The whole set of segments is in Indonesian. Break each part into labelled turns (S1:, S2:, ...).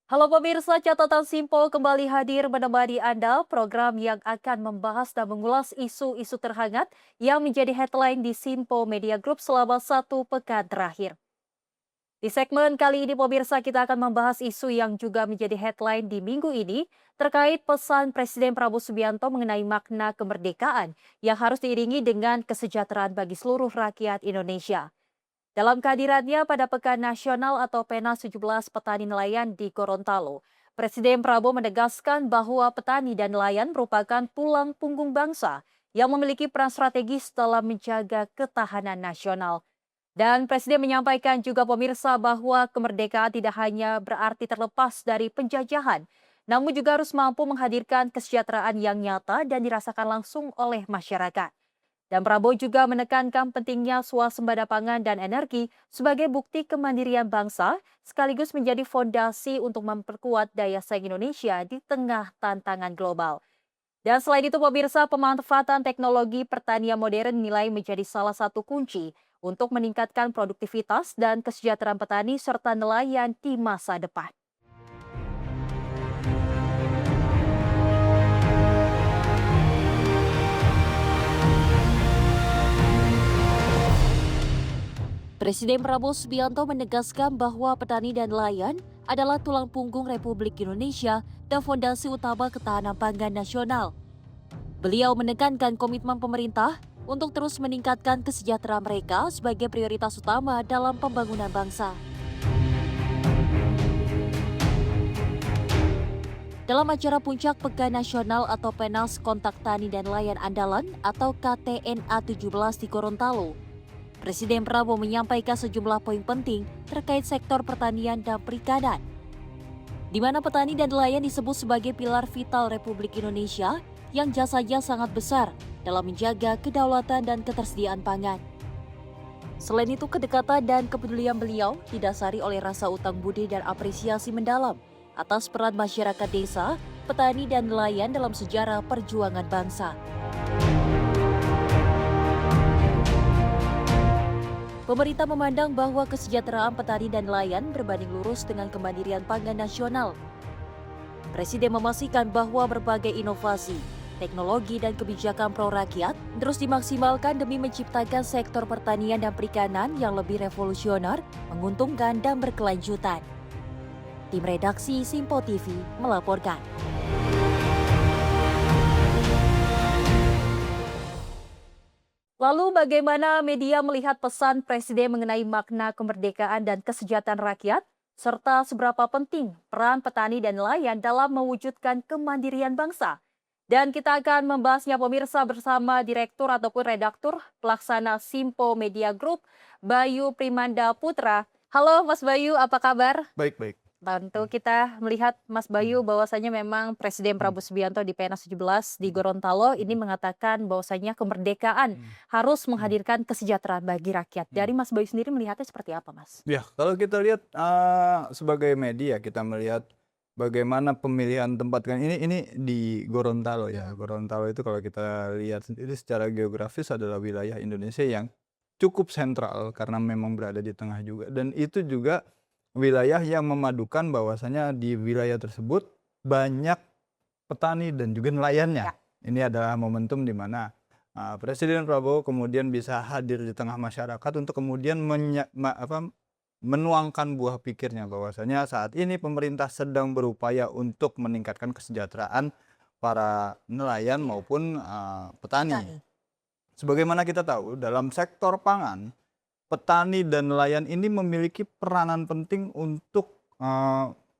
S1: Halo pemirsa, catatan Simpo kembali hadir menemani Anda program yang akan membahas dan mengulas isu-isu terhangat yang menjadi headline di Simpo Media Group selama satu pekan terakhir. Di segmen kali ini pemirsa kita akan membahas isu yang juga menjadi headline di minggu ini terkait pesan Presiden Prabowo Subianto mengenai makna kemerdekaan yang harus diiringi dengan kesejahteraan bagi seluruh rakyat Indonesia. Dalam kehadirannya pada Pekan Nasional atau Pena 17 Petani Nelayan di Gorontalo, Presiden Prabowo menegaskan bahwa petani dan nelayan merupakan tulang punggung bangsa yang memiliki peran strategis dalam menjaga ketahanan nasional. Dan Presiden menyampaikan juga pemirsa bahwa kemerdekaan tidak hanya berarti terlepas dari penjajahan, namun juga harus mampu menghadirkan kesejahteraan yang nyata dan dirasakan langsung oleh masyarakat. Dan Prabowo juga menekankan pentingnya swasembada pangan dan energi sebagai bukti kemandirian bangsa, sekaligus menjadi fondasi untuk memperkuat daya saing Indonesia di tengah tantangan global. Dan selain itu pemirsa, pemanfaatan teknologi pertanian modern nilai menjadi salah satu kunci untuk meningkatkan produktivitas dan kesejahteraan petani serta nelayan di masa depan. Presiden Prabowo Subianto menegaskan bahwa petani dan nelayan adalah tulang punggung Republik Indonesia dan fondasi utama ketahanan pangan nasional. Beliau menekankan komitmen pemerintah untuk terus meningkatkan kesejahteraan mereka sebagai prioritas utama dalam pembangunan bangsa. Dalam acara puncak Pekan Nasional atau Penas Kontak Tani dan Nelayan Andalan atau KTNA 17 di Gorontalo, Presiden Prabowo menyampaikan sejumlah poin penting terkait sektor pertanian dan perikanan, di mana petani dan nelayan disebut sebagai pilar vital Republik Indonesia yang jasanya sangat besar dalam menjaga kedaulatan dan ketersediaan pangan. Selain itu, kedekatan dan kepedulian beliau didasari oleh rasa utang budi dan apresiasi mendalam atas peran masyarakat desa, petani dan nelayan dalam sejarah perjuangan bangsa. Pemerintah memandang bahwa kesejahteraan petani dan nelayan berbanding lurus dengan kemandirian pangan nasional. Presiden memastikan bahwa berbagai inovasi, teknologi dan kebijakan pro rakyat terus dimaksimalkan demi menciptakan sektor pertanian dan perikanan yang lebih revolusioner, menguntungkan dan berkelanjutan. Tim redaksi Simpo TV melaporkan. Lalu bagaimana media melihat pesan Presiden mengenai makna kemerdekaan dan kesejahteraan rakyat, serta seberapa penting peran petani dan nelayan dalam mewujudkan kemandirian bangsa? Dan kita akan membahasnya pemirsa bersama Direktur ataupun Redaktur Pelaksana Simpo Media Group, Bayu Primanda Putra. Halo Mas Bayu, apa kabar?
S2: Baik baik.
S1: Tentu kita melihat Mas Bayu bahwasanya memang Presiden
S2: Mhm
S1: Prabowo Subianto di Pena 17 di Gorontalo ini
S2: mhm
S1: mengatakan bahwasanya kemerdekaan
S2: mhm
S1: harus
S2: mhm
S1: menghadirkan kesejahteraan bagi rakyat.
S2: mhm.
S1: Dari Mas Bayu sendiri melihatnya seperti apa, Mas?
S2: Ya, kalau kita lihat, sebagai media kita melihat bagaimana pemilihan tempat kan ini di Gorontalo ya. Gorontalo itu kalau kita lihat sendiri secara geografis adalah wilayah Indonesia yang cukup sentral karena memang berada di tengah juga dan itu juga wilayah yang memadukan bahwasanya di wilayah tersebut banyak petani dan juga nelayannya.
S1: Ya.
S2: Ini adalah momentum di mana, Presiden Prabowo kemudian bisa hadir di tengah masyarakat untuk kemudian menuangkan buah pikirnya bahwasanya saat ini pemerintah sedang berupaya untuk meningkatkan kesejahteraan para nelayan maupun, petani.
S1: Petani.
S2: Sebagaimana kita tahu dalam sektor pangan, petani dan nelayan ini memiliki peranan penting untuk,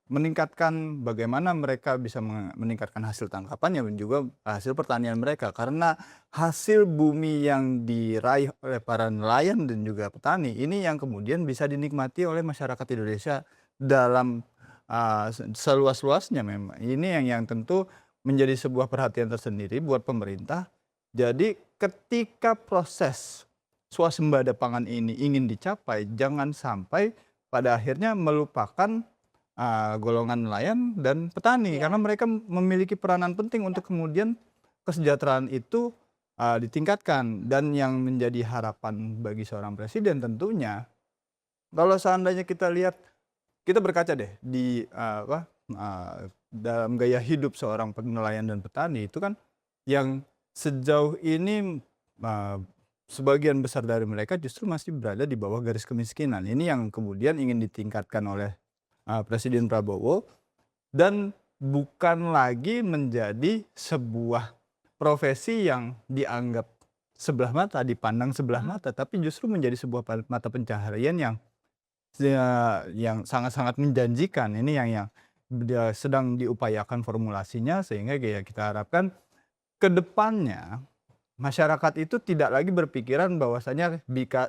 S2: meningkatkan bagaimana mereka bisa meningkatkan hasil tangkapannya dan juga hasil pertanian mereka. Karena hasil bumi yang diraih oleh para nelayan dan juga petani ini yang kemudian bisa dinikmati oleh masyarakat Indonesia dalam, seluas-luasnya memang. Ini yang tentu menjadi sebuah perhatian tersendiri buat pemerintah. Jadi ketika proses swasembada pangan ini ingin dicapai, jangan sampai pada akhirnya melupakan, golongan nelayan dan petani karena
S1: Ya.
S2: mereka memiliki peranan penting untuk kemudian kesejahteraan itu, ditingkatkan dan yang menjadi harapan bagi seorang presiden tentunya kalau seandainya kita lihat kita berkaca deh di, dalam gaya hidup seorang nelayan dan petani itu kan yang sejauh ini sebagian besar dari mereka justru masih berada di bawah garis kemiskinan. Ini yang kemudian ingin ditingkatkan oleh Presiden Prabowo dan bukan lagi menjadi sebuah profesi yang dianggap sebelah mata, dipandang sebelah mata, tapi justru menjadi sebuah mata pencaharian yang sangat-sangat menjanjikan. Ini yang sedang diupayakan formulasinya sehingga ya kita harapkan ke depannya masyarakat itu tidak lagi berpikiran bahwasanya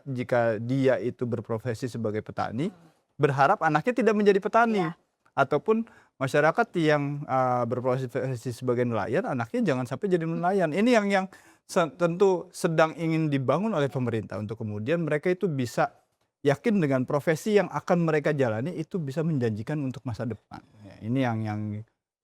S2: jika dia itu berprofesi sebagai petani, berharap anaknya tidak menjadi petani.
S1: Iya.
S2: Ataupun masyarakat yang berprofesi sebagai nelayan, anaknya jangan sampai jadi nelayan. Ini yang tentu sedang ingin dibangun oleh pemerintah untuk kemudian mereka itu bisa yakin dengan profesi yang akan mereka jalani itu bisa menjanjikan untuk masa depan. Ya, ini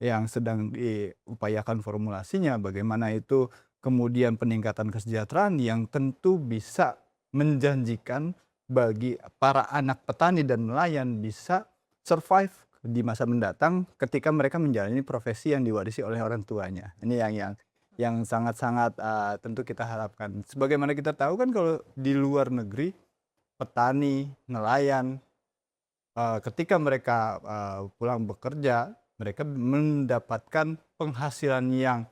S2: yang sedang diupayakan formulasinya, bagaimana itu kemudian peningkatan kesejahteraan yang tentu bisa menjanjikan bagi para anak petani dan nelayan bisa survive di masa mendatang ketika mereka menjalani profesi yang diwarisi oleh orang tuanya. Ini yang sangat-sangat tentu kita harapkan. Sebagaimana kita tahu kan kalau di luar negeri petani, nelayan, ketika mereka pulang bekerja, mereka mendapatkan penghasilan yang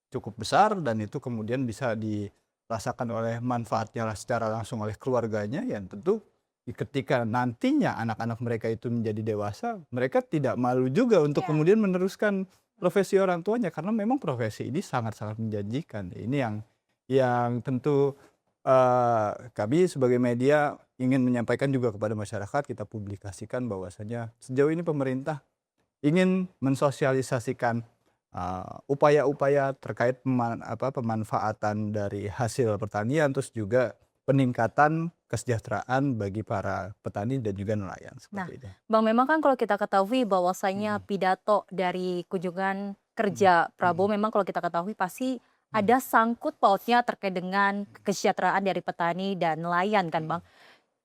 S2: cukup besar dan itu kemudian bisa dirasakan oleh manfaatnya secara langsung oleh keluarganya. Yang tentu ketika nantinya anak-anak mereka itu menjadi dewasa, mereka tidak malu juga untuk kemudian meneruskan profesi orang tuanya karena memang profesi ini sangat-sangat menjanjikan. Ini yang tentu kami sebagai media ingin menyampaikan juga kepada masyarakat, kita publikasikan bahwasanya sejauh ini pemerintah ingin mensosialisasikan upaya-upaya terkait pemanfaatan dari hasil pertanian, terus juga peningkatan kesejahteraan bagi para petani dan juga nelayan
S1: Nah,
S2: seperti itu.
S1: Bang, memang kan kalau kita ketahui bahwasanya pidato dari kunjungan kerja Prabowo memang kalau kita ketahui pasti ada sangkut pautnya terkait dengan kesejahteraan dari petani dan nelayan kan, Bang.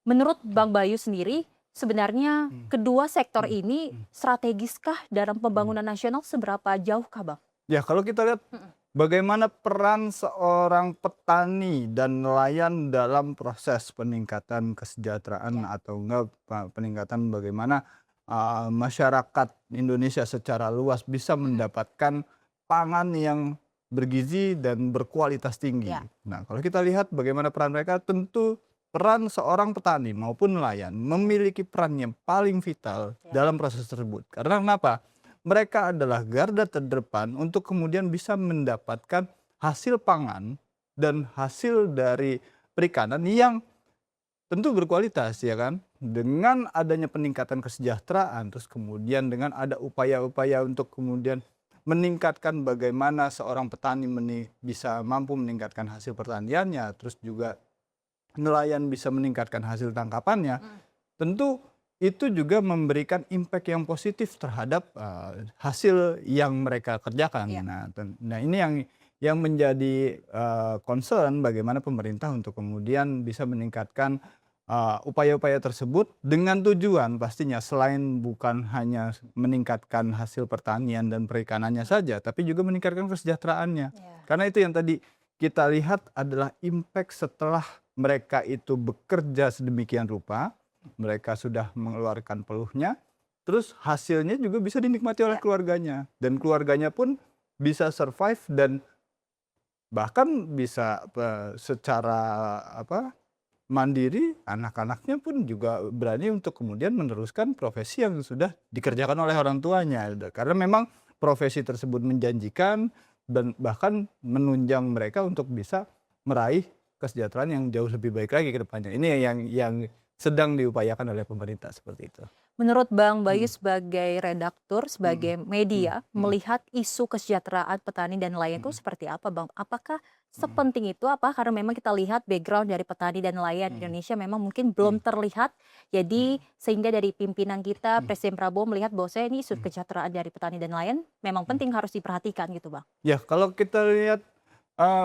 S1: Menurut Bang Bayu sendiri, sebenarnya kedua sektor ini strategiskah dalam pembangunan nasional seberapa jauhkah, Bang?
S2: Ya, kalau kita lihat bagaimana peran seorang petani dan nelayan dalam proses peningkatan kesejahteraan atau enggak peningkatan bagaimana masyarakat Indonesia secara luas bisa mendapatkan pangan yang bergizi dan berkualitas tinggi.
S1: Ya.
S2: Nah, kalau kita lihat bagaimana peran mereka, tentu peran seorang petani maupun nelayan memiliki peran yang paling vital dalam proses tersebut. Karena kenapa? Mereka adalah garda terdepan untuk kemudian bisa mendapatkan hasil pangan dan hasil dari perikanan yang tentu berkualitas, ya kan? Dengan adanya peningkatan kesejahteraan, terus kemudian dengan ada upaya-upaya untuk kemudian meningkatkan bagaimana seorang petani bisa mampu meningkatkan hasil pertaniannya, terus juga nelayan bisa meningkatkan hasil tangkapannya, tentu itu juga memberikan impact yang positif terhadap hasil yang mereka kerjakan.
S1: Iya.
S2: Nah ini yang menjadi concern bagaimana pemerintah untuk kemudian bisa meningkatkan upaya-upaya tersebut dengan tujuan pastinya selain bukan hanya meningkatkan hasil pertanian dan perikanannya saja, tapi juga meningkatkan kesejahteraannya.
S1: Iya.
S2: Karena itu yang tadi kita lihat adalah impact setelah mereka itu bekerja sedemikian rupa, mereka sudah mengeluarkan peluhnya, terus hasilnya juga bisa dinikmati oleh keluarganya. Dan keluarganya pun bisa survive dan bahkan bisa secara mandiri, anak-anaknya pun juga berani untuk kemudian meneruskan profesi yang sudah dikerjakan oleh orang tuanya. Karena memang profesi tersebut menjanjikan dan bahkan menunjang mereka untuk bisa meraih kesejahteraan yang jauh lebih baik lagi ke depannya. Ini yang sedang diupayakan oleh pemerintah seperti itu.
S1: Menurut Bang Bayu sebagai redaktur, sebagai media, melihat isu kesejahteraan petani dan nelayan itu seperti apa, Bang? Apakah sepenting itu apa? Karena memang kita lihat background dari petani dan nelayan Indonesia memang mungkin belum terlihat. Jadi sehingga dari pimpinan kita, Presiden Prabowo melihat bahwa ini isu kesejahteraan dari petani dan nelayan memang penting harus diperhatikan gitu, Bang.
S2: Ya, kalau kita lihat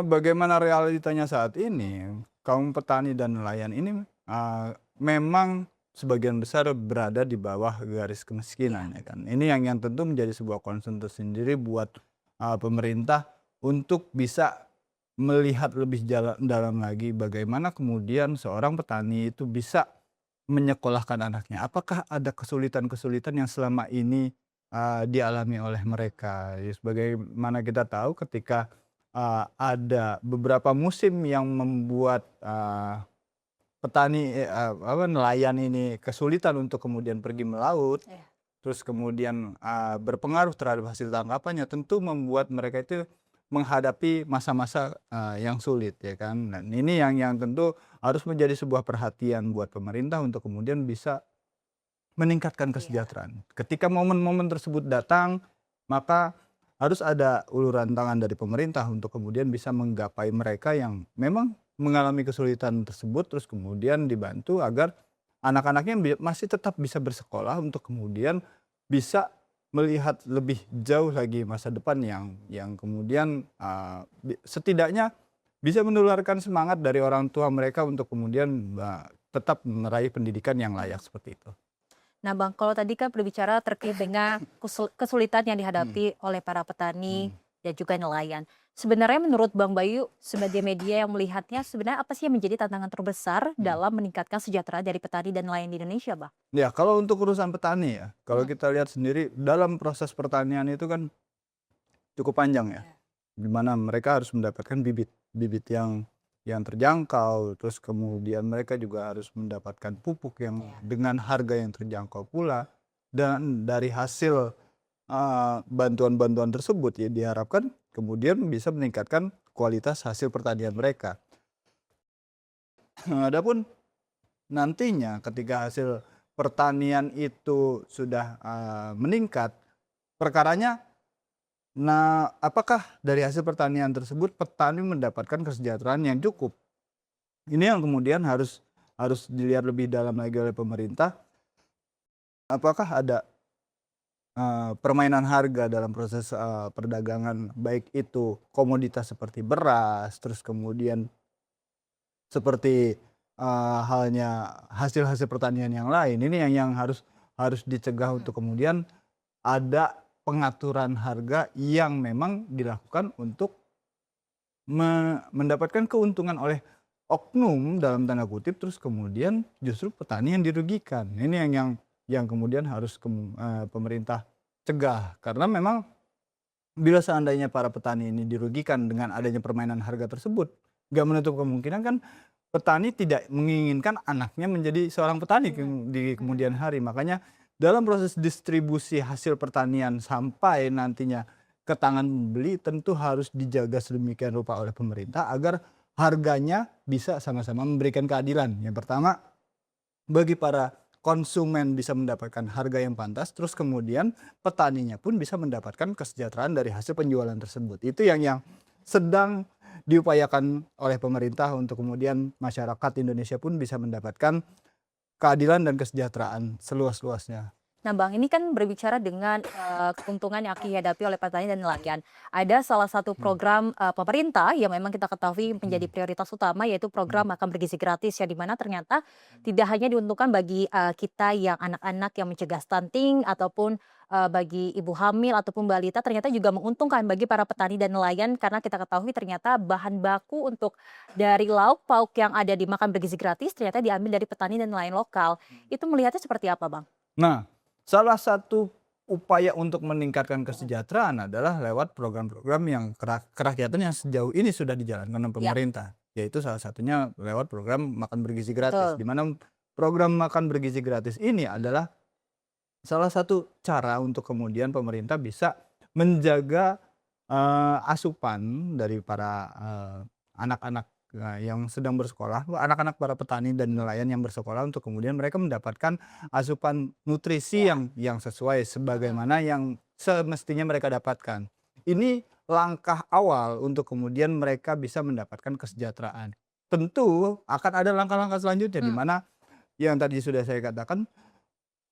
S2: bagaimana realitanya saat ini, kaum petani dan nelayan ini memang sebagian besar berada di bawah garis kemiskinan ya kan. Ini yang tentu menjadi sebuah concern tersendiri buat pemerintah untuk bisa melihat lebih dalam lagi bagaimana kemudian seorang petani itu bisa menyekolahkan anaknya. Apakah ada kesulitan-kesulitan yang selama ini dialami oleh mereka? Ya, sebagaimana kita tahu ketika ada beberapa musim yang membuat petani nelayan ini kesulitan untuk kemudian pergi melaut,
S1: Iya.
S2: terus kemudian berpengaruh terhadap hasil tangkapannya, tentu membuat mereka itu menghadapi masa-masa yang sulit ya kan. Dan ini yang tentu harus menjadi sebuah perhatian buat pemerintah untuk kemudian bisa meningkatkan
S1: Iya.
S2: kesejahteraan. Ketika momen-momen tersebut datang, maka harus ada uluran tangan dari pemerintah untuk kemudian bisa menggapai mereka yang memang mengalami kesulitan tersebut, terus kemudian dibantu agar anak-anaknya masih tetap bisa bersekolah untuk kemudian bisa melihat lebih jauh lagi masa depan yang kemudian setidaknya bisa menularkan semangat dari orang tua mereka untuk kemudian tetap meraih pendidikan yang layak seperti itu.
S1: Nah Bang, kalau tadi kan berbicara terkait dengan kesulitan yang
S2: Hmm,
S1: dihadapi oleh para petani
S2: hmm.
S1: dan juga nelayan. Sebenarnya menurut Bang Bayu sebagai media yang melihatnya sebenarnya apa sih yang menjadi tantangan terbesar
S2: Mhm.
S1: dalam meningkatkan sejahtera dari petani dan nelayan di Indonesia, Bang?
S2: Ya, kalau untuk urusan petani ya, kalau
S1: Mhm.
S2: kita lihat sendiri dalam proses pertanian itu kan cukup panjang ya,
S1: Ya.
S2: di mana mereka harus mendapatkan bibit, bibit yang terjangkau, terus kemudian mereka juga harus mendapatkan pupuk yang
S1: Ya.
S2: dengan harga yang terjangkau pula, dan dari hasil bantuan-bantuan tersebut ya diharapkan kemudian bisa meningkatkan kualitas hasil pertanian mereka. Adapun nantinya ketika hasil pertanian itu sudah meningkat, perkaranya, nah apakah dari hasil pertanian tersebut petani mendapatkan kesejahteraan yang cukup? Ini yang kemudian harus harus dilihat lebih dalam lagi oleh pemerintah, apakah ada permainan harga dalam proses perdagangan, baik itu komoditas seperti beras, terus kemudian seperti halnya hasil-hasil pertanian yang lain. Ini yang harus harus dicegah
S1: Mhm.
S2: untuk kemudian ada pengaturan harga yang memang dilakukan untuk mendapatkan keuntungan oleh oknum dalam tanda kutip, terus kemudian justru petani yang dirugikan. Ini yang kemudian harus pemerintah cegah. Karena memang bila seandainya para petani ini dirugikan dengan adanya permainan harga tersebut, nggak menutup kemungkinan kan petani tidak menginginkan anaknya menjadi seorang petani
S1: Mhm.
S2: di kemudian
S1: Mhm.
S2: hari. Makanya dalam proses distribusi hasil pertanian sampai nantinya ke tangan pembeli tentu harus dijaga sedemikian rupa oleh pemerintah agar harganya bisa sama-sama memberikan keadilan. Yang pertama, bagi para konsumen bisa mendapatkan harga yang pantas, terus kemudian petaninya pun bisa mendapatkan kesejahteraan dari hasil penjualan tersebut. Itu yang sedang diupayakan oleh pemerintah untuk kemudian masyarakat Indonesia pun bisa mendapatkan keadilan dan kesejahteraan seluas-luasnya.
S1: Nah Bang, ini kan berbicara dengan, keuntungan yang akan dihadapi oleh petani dan nelayan. Ada salah satu
S2: Hmm,
S1: program, pemerintah yang memang kita ketahui menjadi
S2: hmm,
S1: prioritas utama yaitu
S2: hmm,
S1: program makan bergizi gratis ya, di mana ternyata tidak hanya diuntukkan bagi, kita yang anak-anak yang mencegah stunting ataupun, bagi ibu hamil ataupun balita, ternyata juga menguntungkan bagi para petani dan nelayan karena kita ketahui ternyata bahan baku untuk dari lauk pauk yang ada di makan bergizi gratis ternyata diambil dari petani dan nelayan lokal. Itu melihatnya seperti apa Bang?
S2: Nah, salah satu upaya untuk meningkatkan
S1: Mhm.
S2: kesejahteraan adalah lewat program-program yang kerakyatan yang sejauh ini sudah dijalankan oleh
S1: Iya,
S2: pemerintah, yaitu salah satunya lewat program makan bergizi gratis,
S1: betul.
S2: di mana program makan bergizi gratis ini adalah salah satu cara untuk kemudian pemerintah bisa menjaga asupan dari para anak-anak yang sedang bersekolah, anak-anak para petani dan nelayan yang bersekolah untuk kemudian mereka mendapatkan asupan nutrisi
S1: Iya.
S2: yang sesuai
S1: Mhm.
S2: sebagaimana yang semestinya mereka dapatkan. Ini langkah awal untuk kemudian mereka bisa mendapatkan kesejahteraan. Tentu akan ada langkah-langkah selanjutnya di
S1: Mmm.
S2: mana yang tadi sudah saya katakan,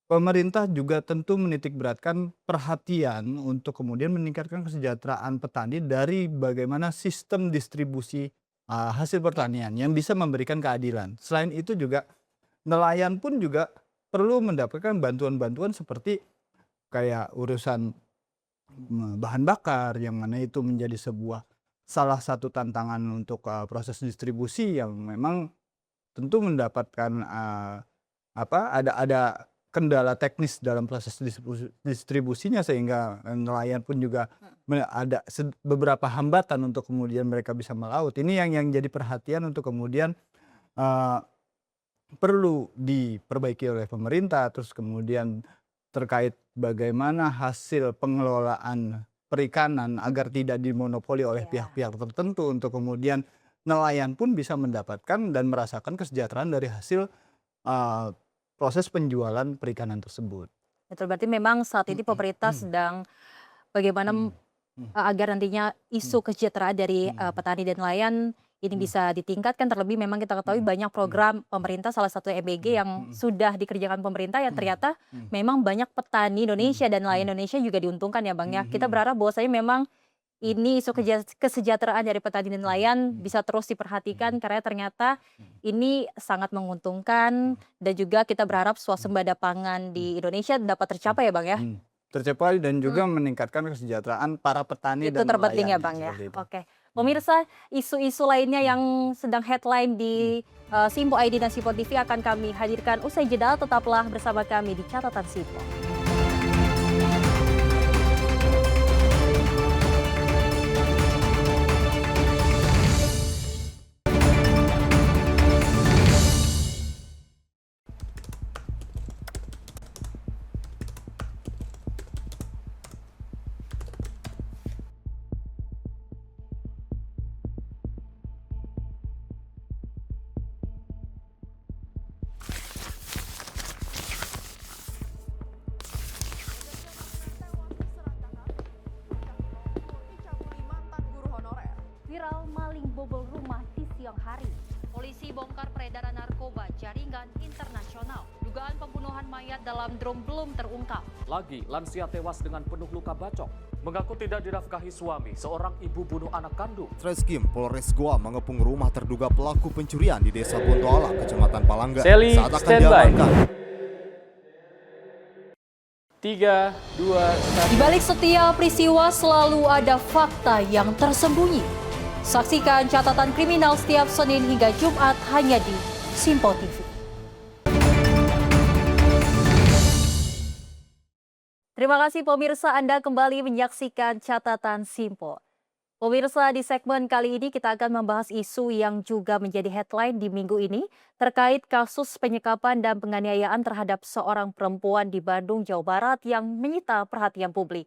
S2: pemerintah juga tentu menitikberatkan perhatian untuk kemudian meningkatkan kesejahteraan petani dari bagaimana sistem distribusi hasil
S1: Ya.
S2: pertanian yang bisa memberikan keadilan. Selain itu juga nelayan pun juga perlu mendapatkan bantuan-bantuan seperti kayak urusan bahan bakar, yang mana itu menjadi salah satu tantangan untuk proses distribusi yang memang tentu mendapatkan ada kendala teknis dalam proses distribusinya, sehingga nelayan pun juga ada beberapa hambatan untuk kemudian mereka bisa melaut. Ini yang jadi perhatian untuk kemudian perlu diperbaiki oleh pemerintah. Terus kemudian terkait bagaimana hasil pengelolaan perikanan agar tidak dimonopoli oleh pihak-pihak tertentu, untuk kemudian nelayan pun bisa mendapatkan dan merasakan kesejahteraan dari hasil proses penjualan perikanan tersebut.
S1: Betul, berarti memang saat ini pemerintah sedang bagaimana agar nantinya isu kesejahteraan dari petani dan nelayan ini bisa ditingkatkan. Terlebih memang kita ketahui banyak program pemerintah, salah satu MBG yang sudah dikerjakan pemerintah yang ternyata memang banyak petani Indonesia dan nelayan Indonesia juga diuntungkan ya Bang ya. Kita berharap bahwasanya memang ini isu kesejahteraan dari petani dan nelayan bisa terus diperhatikan, karena ternyata ini sangat menguntungkan, dan juga kita berharap swasembada pangan di Indonesia dapat tercapai ya Bang ya.
S2: Tercapai dan juga meningkatkan kesejahteraan para petani
S1: Itu
S2: dan
S1: terpenting ya
S2: nelayan.
S1: Bang ya.
S2: Seperti itu.
S1: Oke. Pemirsa, isu-isu lainnya yang sedang headline di Simpo ID dan Simpo TV akan kami hadirkan usai jeda. Tetaplah bersama kami di Catatan Simpo. Viral maling bobol rumah di siang hari. Polisi bongkar peredaran narkoba jaringan internasional. Dugaan pembunuhan mayat dalam drum belum terungkap.
S3: Lagi, lansia tewas dengan penuh luka bacok. Mengaku tidak dinafkahi suami, seorang ibu bunuh anak kandung.
S4: Treskrim Polres Goa mengepung rumah terduga pelaku pencurian di Desa Bontoala, Kecamatan Palangga.
S3: Sally,
S4: Saat akan
S3: standby.
S4: diamankan.
S3: 3, 2, 1.
S1: Di balik setiap peristiwa selalu ada fakta yang tersembunyi. Saksikan catatan kriminal setiap Senin hingga Jumat hanya di Simpo TV. Terima kasih pemirsa, Anda kembali menyaksikan catatan Simpo. Pemirsa, di segmen kali ini kita akan membahas isu yang juga menjadi headline di minggu ini terkait kasus penyekapan dan penganiayaan terhadap seorang perempuan di Bandung, Jawa Barat yang menyita perhatian publik.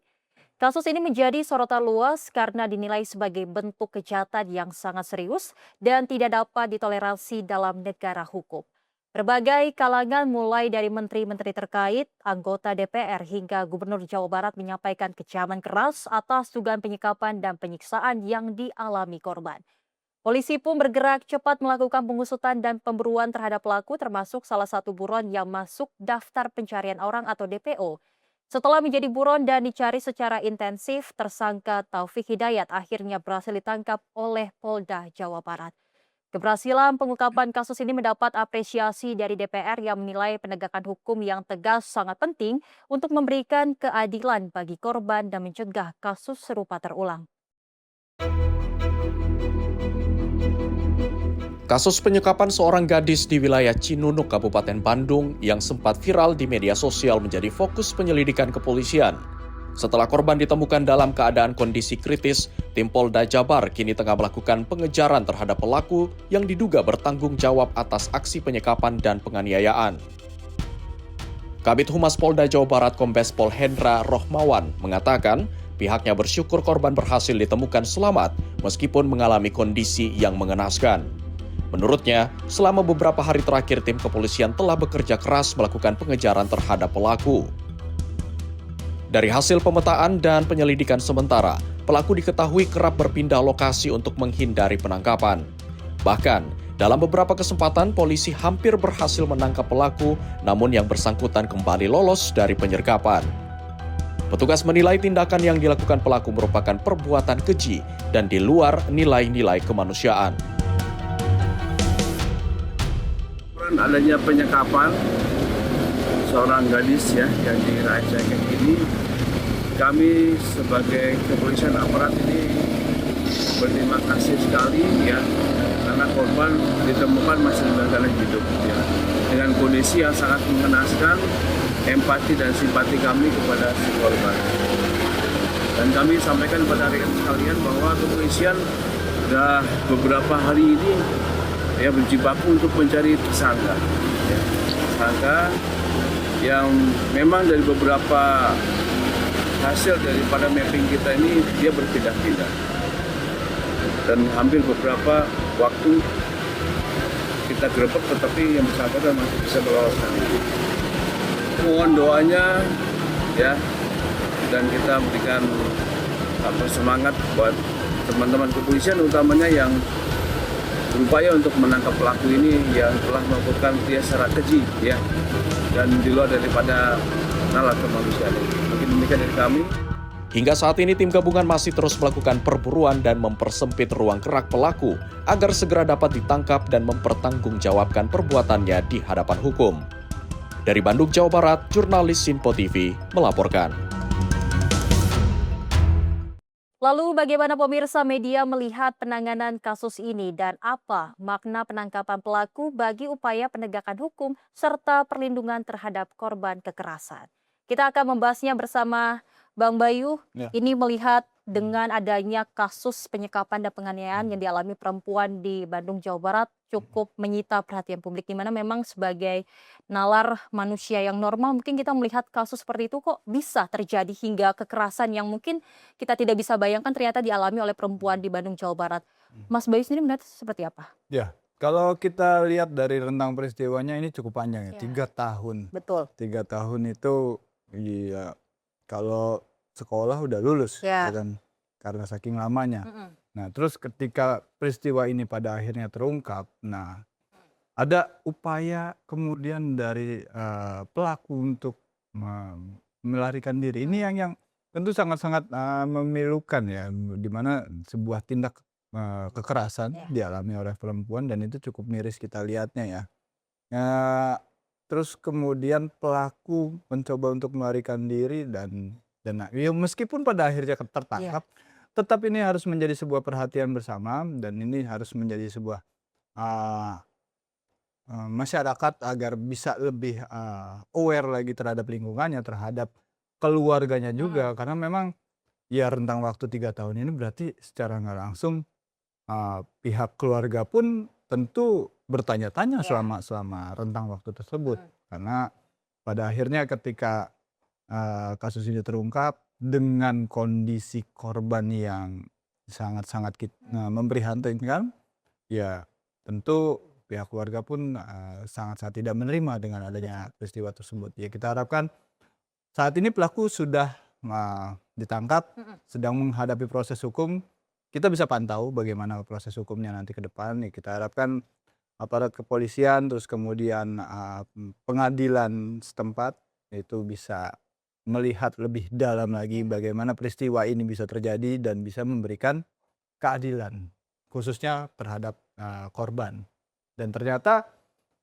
S1: Kasus ini menjadi sorotan luas karena dinilai sebagai bentuk kejahatan yang sangat serius dan tidak dapat ditoleransi dalam negara hukum. Berbagai kalangan mulai dari menteri-menteri terkait, anggota DPR hingga Gubernur Jawa Barat menyampaikan kecaman keras atas dugaan penyekapan dan penyiksaan yang dialami korban. Polisi pun bergerak cepat melakukan pengusutan dan pemburuan terhadap pelaku, termasuk salah satu buron yang masuk daftar pencarian orang atau DPO. Setelah menjadi buron dan dicari secara intensif, tersangka Taufik Hidayat akhirnya berhasil ditangkap oleh Polda Jawa Barat. Keberhasilan pengungkapan kasus ini mendapat apresiasi dari DPR yang menilai penegakan hukum yang tegas sangat penting untuk memberikan keadilan bagi korban dan mencegah kasus serupa terulang.
S3: Kasus penyekapan seorang gadis di wilayah Cinunuk, Kabupaten Bandung yang sempat viral di media sosial menjadi fokus penyelidikan kepolisian. Setelah korban ditemukan dalam keadaan kondisi kritis, tim Polda Jabar kini tengah melakukan pengejaran terhadap pelaku yang diduga bertanggung jawab atas aksi penyekapan dan penganiayaan. Kabid Humas Polda Jawa Barat Kombes Pol Hendra Rohmawan mengatakan pihaknya bersyukur korban berhasil ditemukan selamat meskipun mengalami kondisi yang mengenaskan. Menurutnya, selama beberapa hari terakhir tim kepolisian telah bekerja keras melakukan pengejaran terhadap pelaku. Dari hasil pemetaan dan penyelidikan sementara, pelaku diketahui kerap berpindah lokasi untuk menghindari penangkapan. Bahkan, dalam beberapa kesempatan polisi hampir berhasil menangkap pelaku, namun yang bersangkutan kembali lolos dari penyergapan. Petugas menilai tindakan yang dilakukan pelaku merupakan perbuatan keji dan di luar nilai-nilai kemanusiaan.
S5: Adanya penyekapan seorang gadis ya yang dirahasiakan ini, kami sebagai kepolisian aparat ini berterima kasih sekali ya, karena korban ditemukan masih dalam keadaan hidup ya, dengan kondisi yang sangat mengenaskan. Empati dan simpati kami kepada si korban. Dan kami sampaikan kepada rekan sekalian bahwa kepolisian sudah beberapa hari ini ya berjibaku untuk mencari tersangka. Ya, tersangka yang memang dari beberapa hasil daripada mapping kita ini dia berpindah-pindah. Dan hampir beberapa waktu kita gerebek, tetapi yang bersangkutan masih bisa meloloskan diri. Mohon doanya ya, dan kita berikan semangat buat teman-teman kepolisian utamanya yang berupaya untuk menangkap pelaku ini yang telah melakukan dia secara keji ya, dan di luar daripada nalar kemanusiaan. Mungkin demikian dari kami.
S3: Hingga saat ini tim gabungan masih terus melakukan perburuan dan mempersempit ruang gerak pelaku agar segera dapat ditangkap dan mempertanggungjawabkan perbuatannya di hadapan hukum. Dari Bandung, Jawa Barat, jurnalis Sinpo TV melaporkan.
S1: Lalu bagaimana pemirsa media melihat penanganan kasus ini dan apa makna penangkapan pelaku bagi upaya penegakan hukum serta perlindungan terhadap korban kekerasan? Kita akan membahasnya bersama Bang Bayu.
S2: Ya.
S1: Ini melihat dengan adanya kasus penyekapan dan penganiayaan yang dialami perempuan di Bandung, Jawa Barat cukup menyita perhatian publik, di mana memang sebagai nalar manusia yang normal mungkin kita melihat kasus seperti itu kok bisa terjadi hingga kekerasan yang mungkin kita tidak bisa bayangkan ternyata dialami oleh perempuan di Bandung, Jawa Barat. Mas Bayu sendiri melihat seperti apa?
S2: Ya, kalau kita lihat dari rentang peristiwanya ini cukup panjang ya, 3 tahun.
S1: Betul.
S2: 3 tahun itu iya, kalau sekolah udah lulus
S1: Ya.
S2: ya kan, karena saking lamanya.
S1: Mm-mm.
S2: Nah, terus ketika peristiwa ini pada akhirnya terungkap, nah ada upaya kemudian dari pelaku untuk melarikan diri. Ini yang tentu sangat-sangat memilukan ya, di mana sebuah tindak kekerasan
S1: Ya.
S2: dialami oleh perempuan dan itu cukup miris kita lihatnya ya. Terus kemudian pelaku mencoba untuk melarikan diri dan ya meskipun pada akhirnya tertangkap, tetap ini harus menjadi sebuah perhatian bersama dan ini harus menjadi sebuah masyarakat agar bisa lebih aware lagi terhadap lingkungannya, terhadap keluarganya juga, karena memang ya rentang waktu 3 tahun ini berarti secara nggak langsung pihak keluarga pun tentu bertanya-tanya selama rentang waktu tersebut, karena pada akhirnya ketika kasus ini terungkap dengan kondisi korban yang sangat-sangat memprihatinkan, ya tentu pihak keluarga pun sangat-sangat tidak menerima dengan adanya peristiwa tersebut. Ya kita harapkan saat ini pelaku sudah ditangkap, sedang menghadapi proses hukum. Kita bisa pantau bagaimana proses hukumnya nanti ke depan. Ya, kita harapkan aparat kepolisian terus kemudian pengadilan setempat itu bisa melihat lebih dalam lagi bagaimana peristiwa ini bisa terjadi dan bisa memberikan keadilan khususnya terhadap korban. Dan ternyata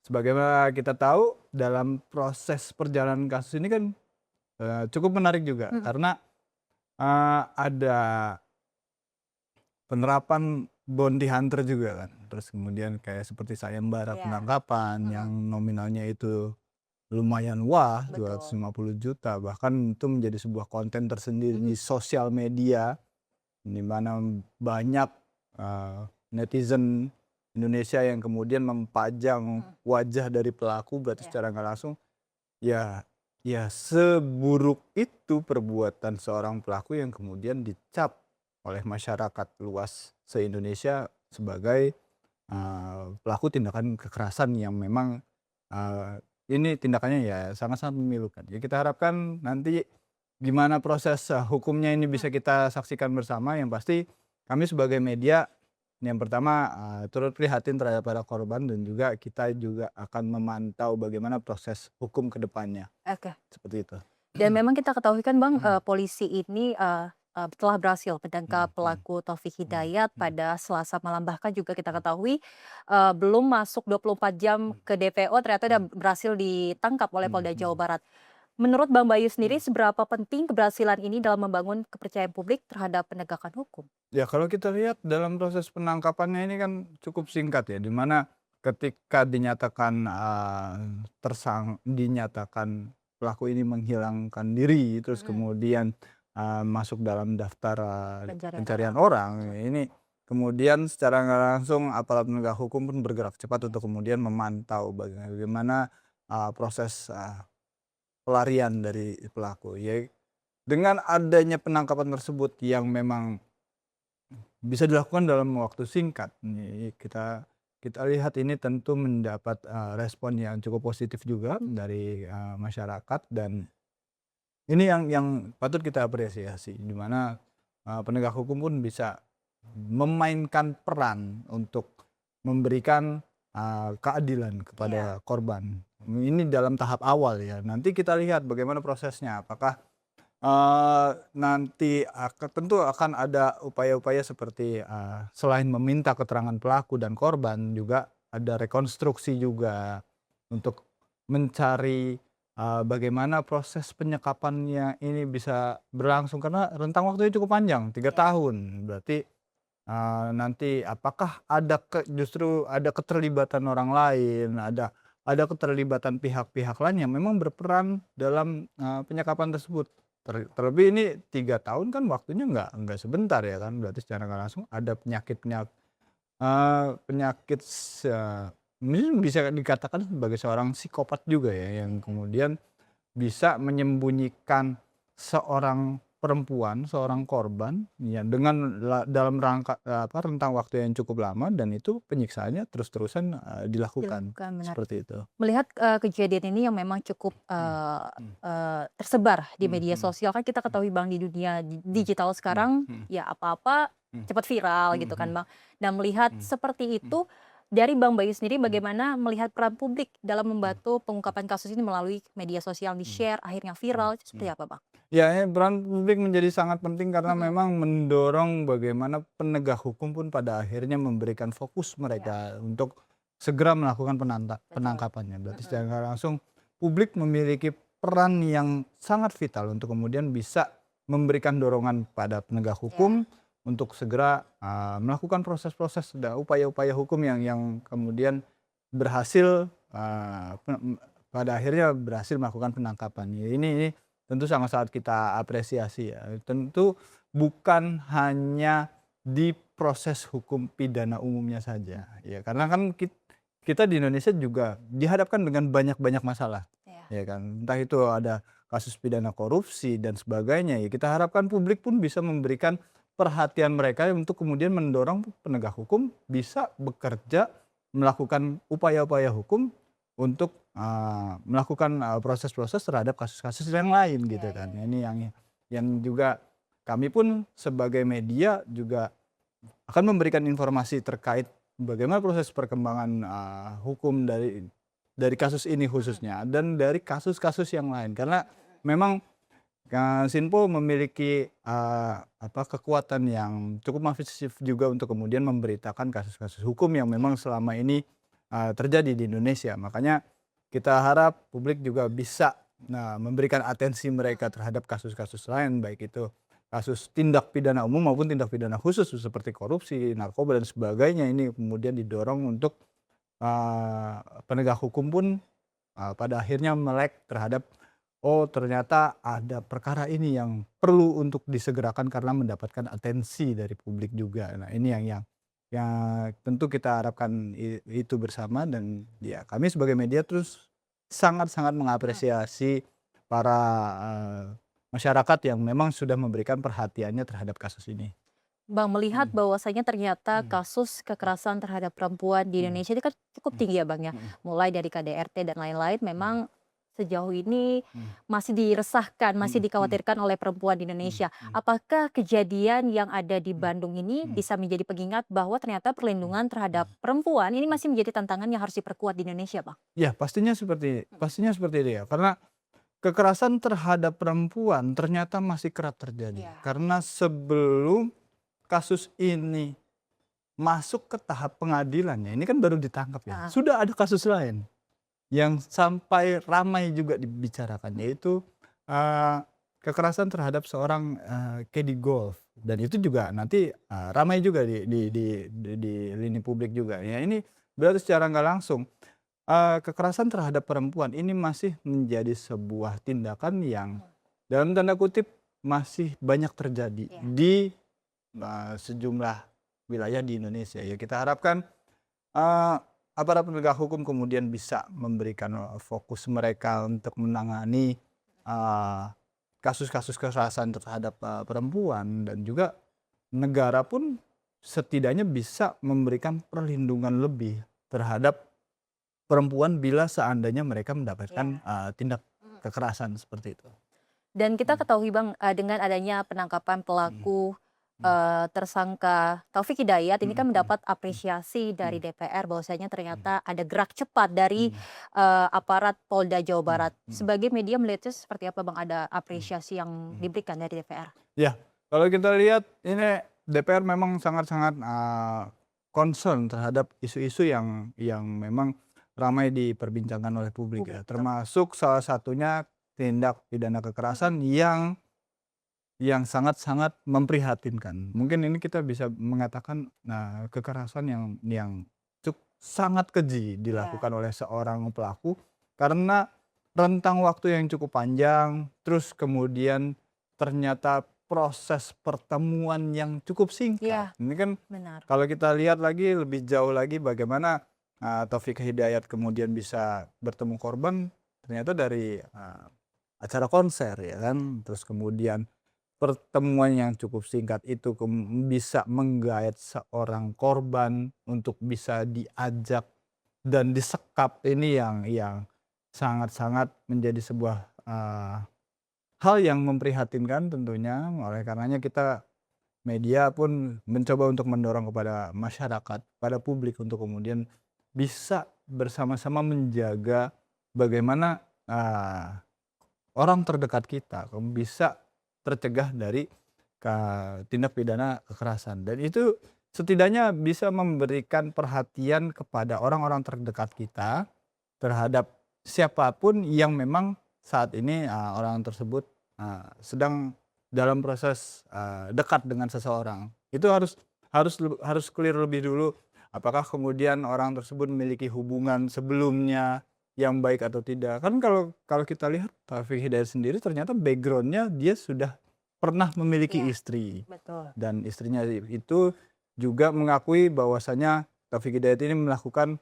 S2: sebagaimana kita tahu dalam proses perjalanan kasus ini kan cukup menarik juga karena ada penerapan bounty hunter juga kan. Terus kemudian kayak seperti sayembara penangkapan yang nominalnya itu lumayan wah, 250 juta, bahkan itu menjadi sebuah konten tersendiri di sosial media, di mana banyak netizen Indonesia yang kemudian mempajang wajah dari pelaku, berarti secara nggak langsung ya seburuk itu perbuatan seorang pelaku yang kemudian dicap oleh masyarakat luas se-Indonesia sebagai pelaku tindakan kekerasan yang memang ini tindakannya ya sangat-sangat memilukan. Ya kita harapkan nanti gimana proses hukumnya ini bisa kita saksikan bersama. Yang pasti kami sebagai media yang pertama turut prihatin terhadap para korban dan juga kita juga akan memantau bagaimana proses hukum ke depannya.
S1: Oke.
S2: Seperti itu.
S1: Dan memang kita ketahui kan Bang, polisi ini telah berhasil menangkap
S2: Hmm.
S1: pelaku Taufik
S2: Hmm.
S1: Hidayat pada Selasa malam. Bahkan juga kita ketahui belum masuk 24 jam ke DPO ternyata udah berhasil ditangkap oleh Polda Jawa Barat. Menurut Bang Bayu sendiri, seberapa penting keberhasilan ini dalam membangun kepercayaan publik terhadap penegakan hukum?
S2: Ya kalau kita lihat dalam proses penangkapannya ini kan cukup singkat ya, di mana ketika dinyatakan dinyatakan pelaku ini menghilangkan diri, terus kemudian masuk dalam daftar pencarian orang, ini kemudian secara nggak langsung aparat penegak hukum pun bergerak cepat untuk kemudian memantau bagaimana proses pelarian dari pelaku. Ya, dengan adanya penangkapan tersebut yang memang bisa dilakukan dalam waktu singkat, kita kita lihat ini tentu mendapat respon yang cukup positif juga dari masyarakat, dan ini yang patut kita apresiasi, di mana penegak hukum pun bisa memainkan peran untuk memberikan keadilan kepada korban. Ini dalam tahap awal ya. Nanti kita lihat bagaimana prosesnya. Apakah nanti tentu akan ada upaya-upaya seperti selain meminta keterangan pelaku dan korban, juga ada rekonstruksi juga untuk mencari bagaimana proses penyekapannya ini bisa berlangsung, karena rentang waktunya cukup panjang, 3 tahun. Berarti nanti apakah justru ada keterlibatan orang lain, ada keterlibatan pihak-pihak lain yang memang berperan dalam penyekapan tersebut. Terlebih ini 3 tahun kan waktunya nggak sebentar ya kan, berarti secara nggak langsung ada penyakit mungkin bisa dikatakan sebagai seorang psikopat juga ya, yang kemudian bisa menyembunyikan seorang perempuan, seorang korban ya dengan dalam rentang waktu yang cukup lama, dan itu penyiksaannya terus-terusan dilakukan
S1: Benar.
S2: seperti itu.
S1: Melihat kejadian ini yang memang cukup tersebar di media sosial, kan kita ketahui Bang di dunia digital sekarang ya apa-apa cepat viral gitu kan Bang. Dan melihat seperti itu, dari Bang Bayu sendiri bagaimana melihat peran publik dalam membantu pengungkapan kasus ini melalui media sosial di-share akhirnya viral, itu seperti apa Bang?
S2: Ya, peran publik menjadi sangat penting karena memang mendorong bagaimana penegak hukum pun pada akhirnya memberikan fokus mereka untuk segera melakukan penangkapannya. Berarti secara nggak langsung publik memiliki peran yang sangat vital untuk kemudian bisa memberikan dorongan pada penegak hukum untuk segera melakukan proses-proses dan upaya-upaya hukum yang kemudian berhasil pada akhirnya berhasil melakukan penangkapan. Ya, ini tentu sangat-sangat kita apresiasi ya. Tentu bukan hanya di proses hukum pidana umumnya saja ya, karena kan kita di Indonesia juga dihadapkan dengan banyak masalah ya kan, entah itu ada kasus pidana korupsi dan sebagainya ya. Kita harapkan publik pun bisa memberikan perhatian mereka untuk kemudian mendorong penegak hukum bisa bekerja melakukan upaya-upaya hukum untuk melakukan proses-proses terhadap kasus-kasus yang lain gitu kan. Ini yang juga kami pun sebagai media juga akan memberikan informasi terkait bagaimana proses perkembangan hukum dari kasus ini khususnya, dan dari kasus-kasus yang lain, karena memang Sinpo memiliki kekuatan yang cukup masif juga untuk kemudian memberitakan kasus-kasus hukum yang memang selama ini terjadi di Indonesia. Makanya kita harap publik juga bisa memberikan atensi mereka terhadap kasus-kasus lain, baik itu kasus tindak pidana umum maupun tindak pidana khusus seperti korupsi, narkoba dan sebagainya. Ini kemudian didorong untuk penegak hukum pun pada akhirnya melek terhadap ternyata ada perkara ini yang perlu untuk disegerakan karena mendapatkan atensi dari publik juga. Nah, ini yang tentu kita harapkan itu bersama, dan ya kami sebagai media terus sangat-sangat mengapresiasi para masyarakat yang memang sudah memberikan perhatiannya terhadap kasus ini.
S1: Bang, melihat bahwasanya ternyata kasus kekerasan terhadap perempuan di Indonesia itu kan cukup tinggi ya Bang ya. Mulai dari KDRT dan lain-lain, memang sejauh ini masih diresahkan, masih dikhawatirkan oleh perempuan di Indonesia. Apakah kejadian yang ada di Bandung ini bisa menjadi pengingat bahwa ternyata perlindungan terhadap perempuan ini masih menjadi tantangan yang harus diperkuat di Indonesia, Bang?
S2: Ya, pastinya seperti itu ya. Karena kekerasan terhadap perempuan ternyata masih kerap terjadi.
S1: Ya.
S2: Karena sebelum kasus ini masuk ke tahap pengadilannya, ini kan baru ditangkap ya.
S1: Ah.
S2: Sudah ada kasus lain yang sampai ramai juga dibicarakan, yaitu kekerasan terhadap seorang caddy golf, dan itu juga nanti ramai juga di lini publik juga. Ya, ini berarti secara nggak langsung kekerasan terhadap perempuan ini masih menjadi sebuah tindakan yang dalam tanda kutip masih banyak terjadi
S1: Ya.
S2: di sejumlah wilayah di Indonesia. Ya, kita harapkan aparat penegak hukum kemudian bisa memberikan fokus mereka untuk menangani kasus-kasus kekerasan terhadap perempuan, dan juga negara pun setidaknya bisa memberikan perlindungan lebih terhadap perempuan bila seandainya mereka mendapatkan tindak kekerasan seperti itu.
S1: Dan kita ketahui Bang, dengan adanya penangkapan pelaku tersangka Taufik Hidayat ini kan mendapat apresiasi dari DPR bahwasanya ternyata ada gerak cepat dari aparat Polda Jawa Barat. Sebagai media melihatnya seperti apa Bang, ada apresiasi yang diberikan dari DPR?
S2: Ya, kalau kita lihat ini DPR memang sangat-sangat concern terhadap isu-isu yang memang ramai diperbincangkan oleh publik ya, termasuk salah satunya tindak pidana kekerasan yang sangat-sangat memprihatinkan. Mungkin ini kita bisa mengatakan kekerasan yang sangat keji dilakukan oleh seorang pelaku karena rentang waktu yang cukup panjang, terus kemudian ternyata proses pertemuan yang cukup singkat. Ini kan
S1: Benar.
S2: kalau kita lihat lagi lebih jauh lagi bagaimana Taufik Hidayat kemudian bisa bertemu korban ternyata dari acara konser ya kan, terus kemudian pertemuan yang cukup singkat itu bisa menggait seorang korban untuk bisa diajak dan disekap. Ini yang sangat-sangat menjadi sebuah hal yang memprihatinkan tentunya. Oleh karenanya kita media pun mencoba untuk mendorong kepada masyarakat, pada publik untuk kemudian bisa bersama-sama menjaga bagaimana orang terdekat kita bisa tercegah dari tindak pidana kekerasan, dan itu setidaknya bisa memberikan perhatian kepada orang-orang terdekat kita terhadap siapapun yang memang saat ini orang tersebut sedang dalam proses dekat dengan seseorang. Itu harus clear lebih dulu apakah kemudian orang tersebut memiliki hubungan sebelumnya yang baik atau tidak. Kan kalau kita lihat Taufik Hidayat sendiri ternyata backgroundnya dia sudah pernah memiliki istri.
S1: Betul.
S2: Dan istrinya itu juga mengakui bahwasanya Taufik Hidayat ini melakukan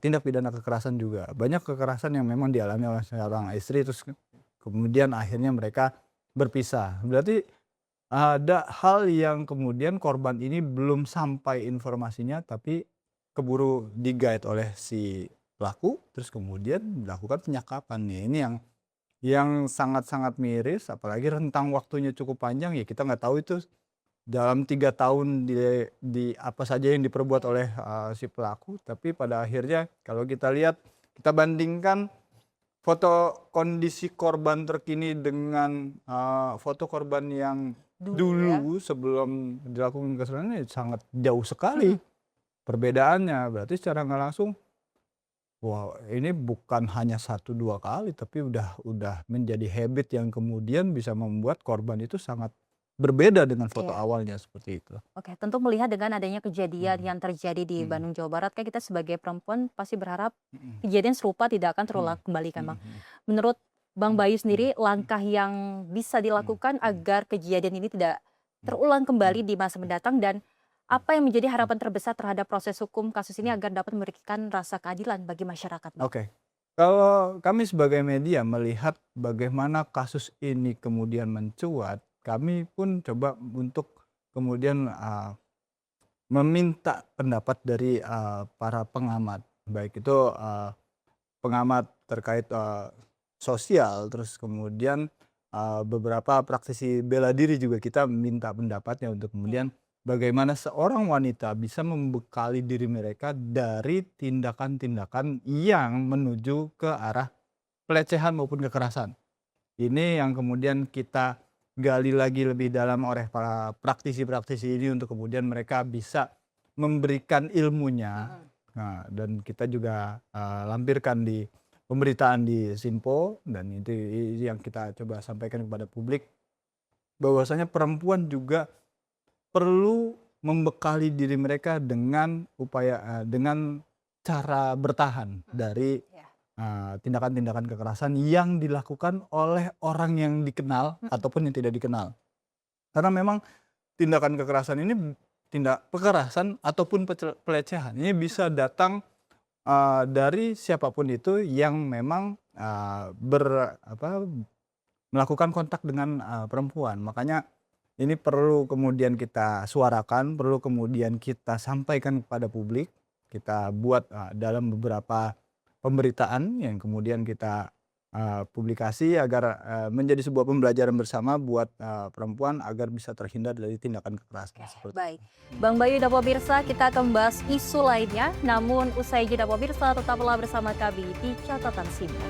S2: tindak pidana kekerasan juga. Banyak kekerasan yang memang dialami oleh seorang istri, terus kemudian akhirnya mereka berpisah. Berarti ada hal yang kemudian korban ini belum sampai informasinya, tapi keburu digait oleh si pelaku, terus kemudian dilakukan penyekapan. Ya, ini yang sangat-sangat miris, apalagi rentang waktunya cukup panjang. Ya kita nggak tahu itu dalam 3 tahun di apa saja yang diperbuat oleh si pelaku. Tapi pada akhirnya kalau kita lihat, kita bandingkan foto kondisi korban terkini dengan foto korban yang dulu sebelum dilakukan kesalahan, ini sangat jauh sekali perbedaannya. Berarti secara nggak langsung, wah ini bukan hanya 1-2 kali, tapi udah menjadi habit yang kemudian bisa membuat korban itu sangat berbeda dengan foto awalnya seperti itu.
S1: Oke, tentu melihat dengan adanya kejadian yang terjadi di Bandung, Jawa Barat, kan kita sebagai perempuan pasti berharap kejadian serupa tidak akan terulang kembali kan Bang. Menurut Bang Bayu sendiri, langkah yang bisa dilakukan agar kejadian ini tidak terulang kembali di masa mendatang, dan apa yang menjadi harapan terbesar terhadap proses hukum kasus ini agar dapat memberikan rasa keadilan bagi masyarakat, Bang?
S2: Oke. Kalau kami sebagai media melihat bagaimana kasus ini kemudian mencuat, kami pun coba untuk kemudian meminta pendapat dari para pengamat, baik itu pengamat terkait sosial, terus kemudian beberapa praktisi bela diri juga kita minta pendapatnya untuk kemudian bagaimana seorang wanita bisa membekali diri mereka dari tindakan-tindakan yang menuju ke arah pelecehan maupun kekerasan. Ini yang kemudian kita gali lagi lebih dalam oleh para praktisi-praktisi ini untuk kemudian mereka bisa memberikan ilmunya. Nah, dan kita juga lampirkan di pemberitaan di Sinpo, dan itu yang kita coba sampaikan kepada publik, bahwasanya perempuan juga perlu membekali diri mereka dengan upaya dengan cara bertahan dari tindakan-tindakan kekerasan yang dilakukan oleh orang yang dikenal ataupun yang tidak dikenal. Karena memang tindakan kekerasan ini, tindak kekerasan ataupun pelecehan ini bisa datang dari siapapun itu yang memang melakukan kontak dengan perempuan. Makanya ini perlu kemudian kita suarakan, perlu kemudian kita sampaikan kepada publik. Kita buat dalam beberapa pemberitaan yang kemudian kita publikasi agar menjadi sebuah pembelajaran bersama buat perempuan agar bisa terhindar dari tindakan kekerasan seperti
S1: Baik, Bang Bayu dan pemirsa, kita akan membahas isu lainnya. Namun usai jeda pemirsa, tetaplah bersama kami di Catatan Sinpo.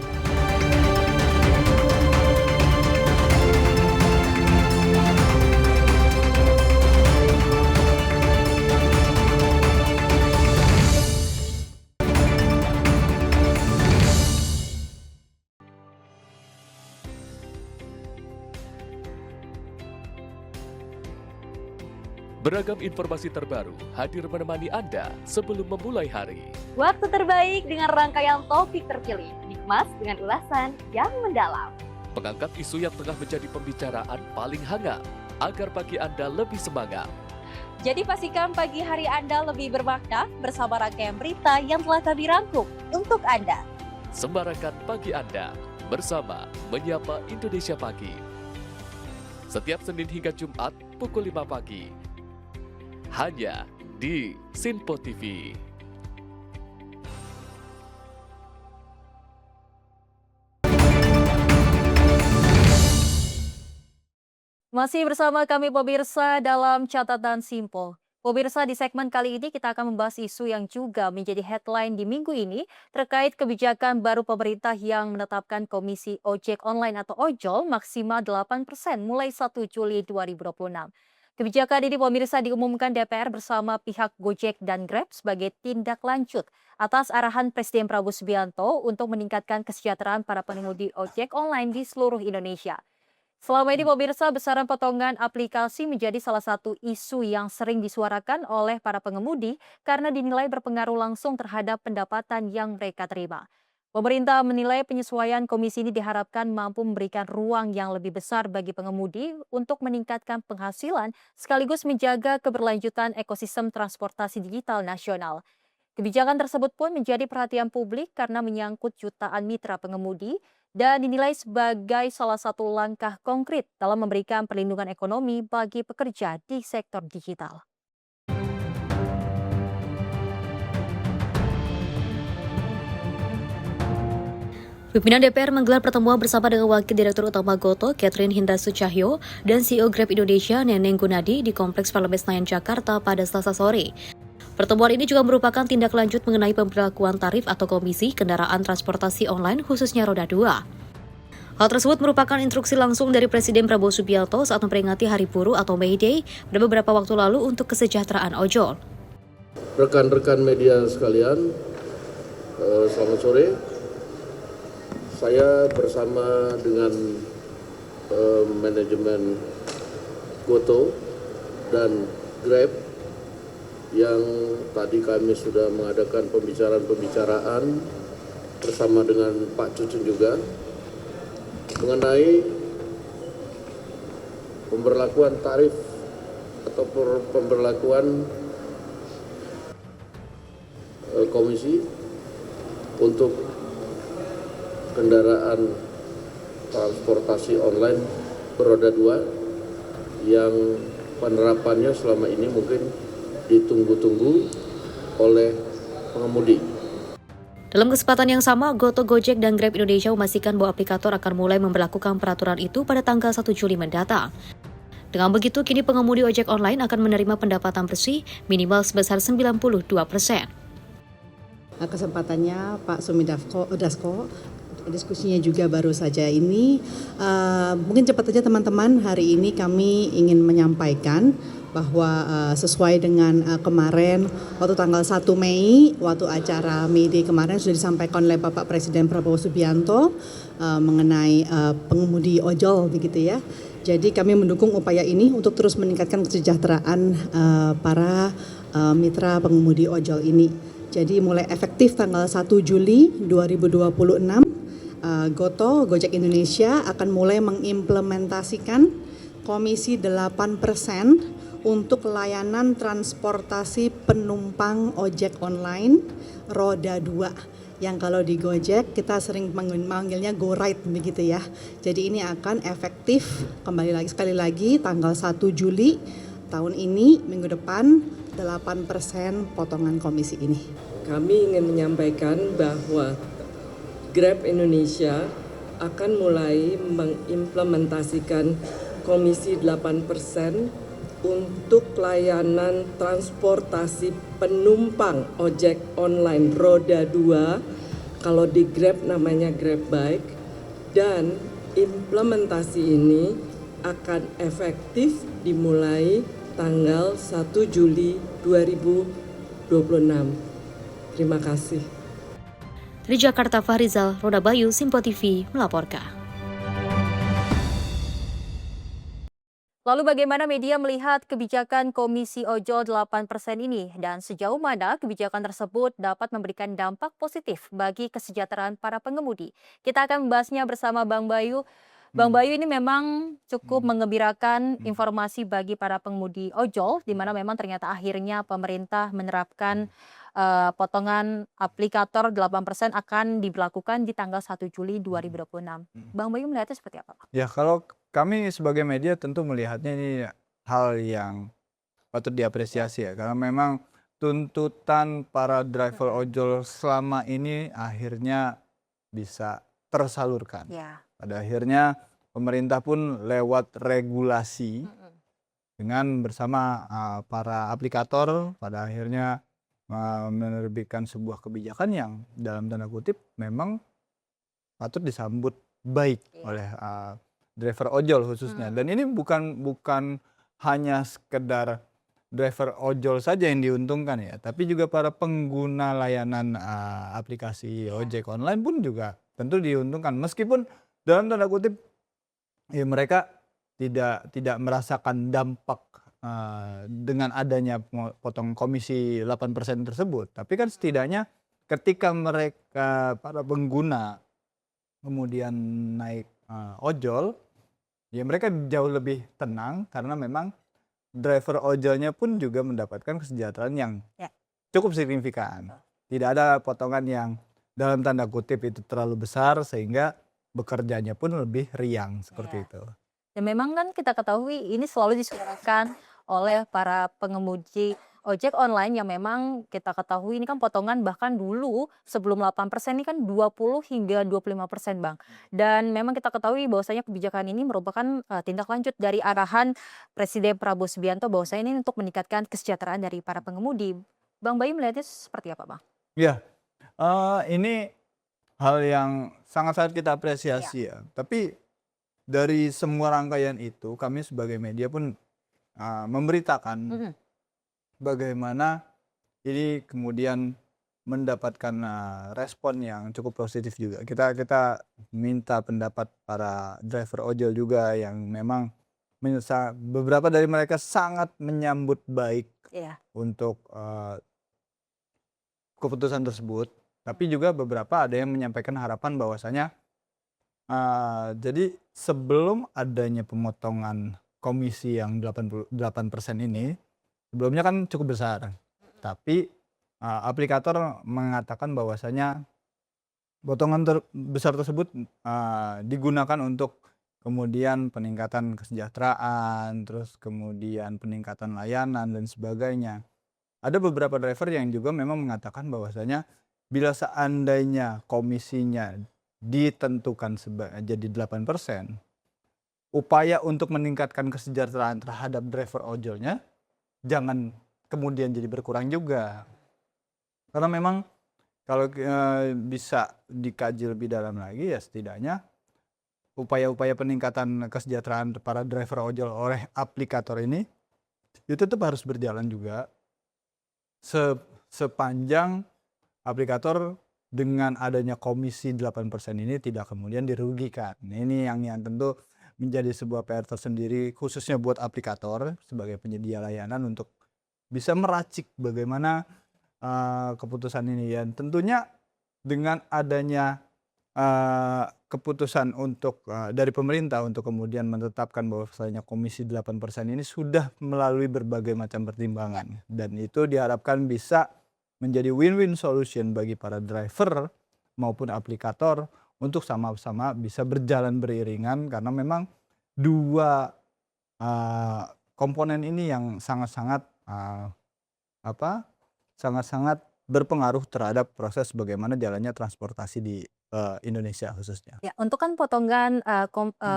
S3: Beragam informasi terbaru hadir menemani Anda sebelum memulai hari.
S6: Waktu terbaik dengan rangkaian topik terpilih, dikemas dengan ulasan yang mendalam.
S3: Mengangkat isu yang tengah menjadi pembicaraan paling hangat agar pagi Anda lebih semangat.
S6: Jadi pastikan pagi hari Anda lebih bermakna bersama rangkaian berita yang telah kami rangkum untuk Anda.
S3: Sembarakan pagi Anda bersama Menyapa Indonesia Pagi. Setiap Senin hingga Jumat pukul 5 pagi. Hanya di Sinpo TV.
S1: Masih bersama kami pemirsa dalam Catatan Sinpo. Pemirsa, di segmen kali ini kita akan membahas isu yang juga menjadi headline di minggu ini terkait kebijakan baru pemerintah yang menetapkan Komisi Ojek Online atau ojol maksimal 8% mulai 1 Juli 2026. Kebijakan ini pemirsa diumumkan DPR bersama pihak Gojek dan Grab sebagai tindak lanjut atas arahan Presiden Prabowo Subianto untuk meningkatkan kesejahteraan para pengemudi ojek online di seluruh Indonesia. Selama ini pemirsa, besaran potongan aplikasi menjadi salah satu isu yang sering disuarakan oleh para pengemudi karena dinilai berpengaruh langsung terhadap pendapatan yang mereka terima. Pemerintah menilai penyesuaian komisi ini diharapkan mampu memberikan ruang yang lebih besar bagi pengemudi untuk meningkatkan penghasilan sekaligus menjaga keberlanjutan ekosistem transportasi digital nasional. Kebijakan tersebut pun menjadi perhatian publik karena menyangkut jutaan mitra pengemudi dan dinilai sebagai salah satu langkah konkret dalam memberikan perlindungan ekonomi bagi pekerja di sektor digital.
S7: Pimpinan DPR menggelar pertemuan bersama dengan Wakil Direktur Utama Gotoh, Catherine Hinda Sucahyo, dan CEO Grab Indonesia, Neneng Gunadi, di Kompleks Parlemen Senayan, Jakarta pada Selasa sore. Pertemuan ini juga merupakan tindak lanjut mengenai pemberlakuan tarif atau komisi kendaraan transportasi online khususnya roda 2. Hal tersebut merupakan instruksi langsung dari Presiden Prabowo Subianto saat memperingati Hari Buruh atau May Day pada beberapa waktu lalu untuk kesejahteraan ojol.
S8: Rekan-rekan media sekalian, selamat sore. Saya bersama dengan manajemen Gotoh dan Grab yang tadi kami sudah mengadakan pembicaraan bersama dengan Pak Cucun juga mengenai pemberlakuan tarif atau pemberlakuan komisi untuk kendaraan transportasi online beroda 2 yang penerapannya selama ini mungkin ditunggu-tunggu oleh pengemudi.
S7: Dalam kesempatan yang sama, Gotoh, Gojek, dan Grab Indonesia memastikan bahwa aplikator akan mulai memberlakukan peraturan itu pada tanggal 1 Juli mendatang. Dengan begitu, kini pengemudi ojek online akan menerima pendapatan bersih minimal sebesar 92%.
S9: Kesempatannya Pak Sumi Dasko, diskusinya juga baru saja ini. Mungkin cepat saja teman-teman, hari ini kami ingin menyampaikan bahwa sesuai dengan kemarin waktu tanggal 1 Mei, waktu acara May Day kemarin sudah disampaikan oleh Bapak Presiden Prabowo Subianto mengenai pengemudi ojol begitu ya. Jadi kami mendukung upaya ini untuk terus meningkatkan kesejahteraan para mitra pengemudi ojol ini. Jadi mulai efektif tanggal 1 Juli 2026, Gojek Indonesia akan mulai mengimplementasikan Komisi 8% untuk layanan transportasi penumpang ojek online roda 2. Yang kalau di Gojek kita sering manggilnya Go Ride begitu ya. Jadi ini akan efektif sekali lagi tanggal 1 Juli tahun ini, minggu depan 8% potongan komisi ini.
S10: Kami ingin menyampaikan bahwa Grab Indonesia akan mulai mengimplementasikan Komisi 8% untuk layanan transportasi penumpang ojek online roda 2, kalau di Grab namanya Grab Bike, dan implementasi ini akan efektif dimulai tanggal 1 Juli 2026. Terima kasih.
S7: Dari Jakarta, Fahrizal, Roda Bayu, Simpo TV melaporkan.
S1: Lalu bagaimana media melihat kebijakan Komisi Ojol 8% ini dan sejauh mana kebijakan tersebut dapat memberikan dampak positif bagi kesejahteraan para pengemudi? Kita akan membahasnya bersama Bang Bayu. Bang Bayu, ini memang cukup mengembirakan informasi bagi para pengemudi ojol, di mana memang ternyata akhirnya pemerintah menerapkan potongan aplikator 8% akan diberlakukan di tanggal 1 Juli 2026. Bang Bayu melihatnya seperti apa, Pak?
S2: Ya, kalau kami sebagai media tentu melihatnya ini hal yang patut diapresiasi ya, karena memang tuntutan para driver ojol selama ini akhirnya bisa tersalurkan.
S1: Ya.
S2: Pada akhirnya pemerintah pun lewat regulasi dengan bersama para aplikator pada akhirnya menerbitkan sebuah kebijakan yang dalam tanda kutip memang patut disambut baik oleh driver ojol khususnya. Dan ini bukan hanya sekedar driver ojol saja yang diuntungkan ya, tapi juga para pengguna layanan aplikasi ojek online pun juga tentu diuntungkan, meskipun dalam tanda kutip ya mereka tidak merasakan dampak dengan adanya potong komisi 8% tersebut. Tapi kan setidaknya ketika mereka para pengguna kemudian naik ojol, ya mereka jauh lebih tenang karena memang driver ojolnya pun juga mendapatkan kesejahteraan yang cukup signifikan. Tidak ada potongan yang dalam tanda kutip itu terlalu besar sehingga bekerjanya pun lebih riang seperti itu.
S1: Dan memang kan kita ketahui ini selalu disuarakan oleh para pengemudi ojek online yang memang kita ketahui ini kan potongan bahkan dulu sebelum 8% ini kan 20 hingga 25%, Bang. Dan memang kita ketahui bahwasanya kebijakan ini merupakan tindak lanjut dari arahan Presiden Prabowo Subianto bahwasanya ini untuk meningkatkan kesejahteraan dari para pengemudi. Bang Bayu melihatnya seperti apa, Bang?
S2: Ya, ini hal yang sangat-sangat kita apresiasi ya. Tapi dari semua rangkaian itu kami sebagai media pun memberitakan bagaimana ini kemudian mendapatkan respon yang cukup positif juga. Kita minta pendapat para driver ojol juga yang memang beberapa dari mereka sangat menyambut baik untuk keputusan tersebut. Tapi juga beberapa ada yang menyampaikan harapan bahwasanya jadi sebelum adanya pemotongan komisi yang 88% ini, sebelumnya kan cukup besar. Tapi aplikator mengatakan bahwasanya potongan besar tersebut digunakan untuk kemudian peningkatan kesejahteraan, terus kemudian peningkatan layanan dan sebagainya. Ada beberapa driver yang juga memang mengatakan bahwasanya bila seandainya komisinya ditentukan jadi 8%, upaya untuk meningkatkan kesejahteraan terhadap driver ojolnya jangan kemudian jadi berkurang juga. Karena memang kalau bisa dikaji lebih dalam lagi ya setidaknya upaya-upaya peningkatan kesejahteraan para driver ojol oleh aplikator ini itu tetap harus berjalan juga sepanjang aplikator dengan adanya komisi 8% ini tidak kemudian dirugikan. Ini yang tentu menjadi sebuah PR tersendiri khususnya buat aplikator sebagai penyedia layanan untuk bisa meracik bagaimana keputusan ini. Dan tentunya dengan adanya keputusan untuk dari pemerintah untuk kemudian menetapkan bahwasanya komisi 8% ini sudah melalui berbagai macam pertimbangan. Dan itu diharapkan bisa menjadi win-win solution bagi para driver maupun aplikator untuk sama-sama bisa berjalan beriringan karena memang dua komponen ini yang sangat-sangat sangat-sangat berpengaruh terhadap proses bagaimana jalannya transportasi di Indonesia khususnya.
S1: Ya, untuk kan potongan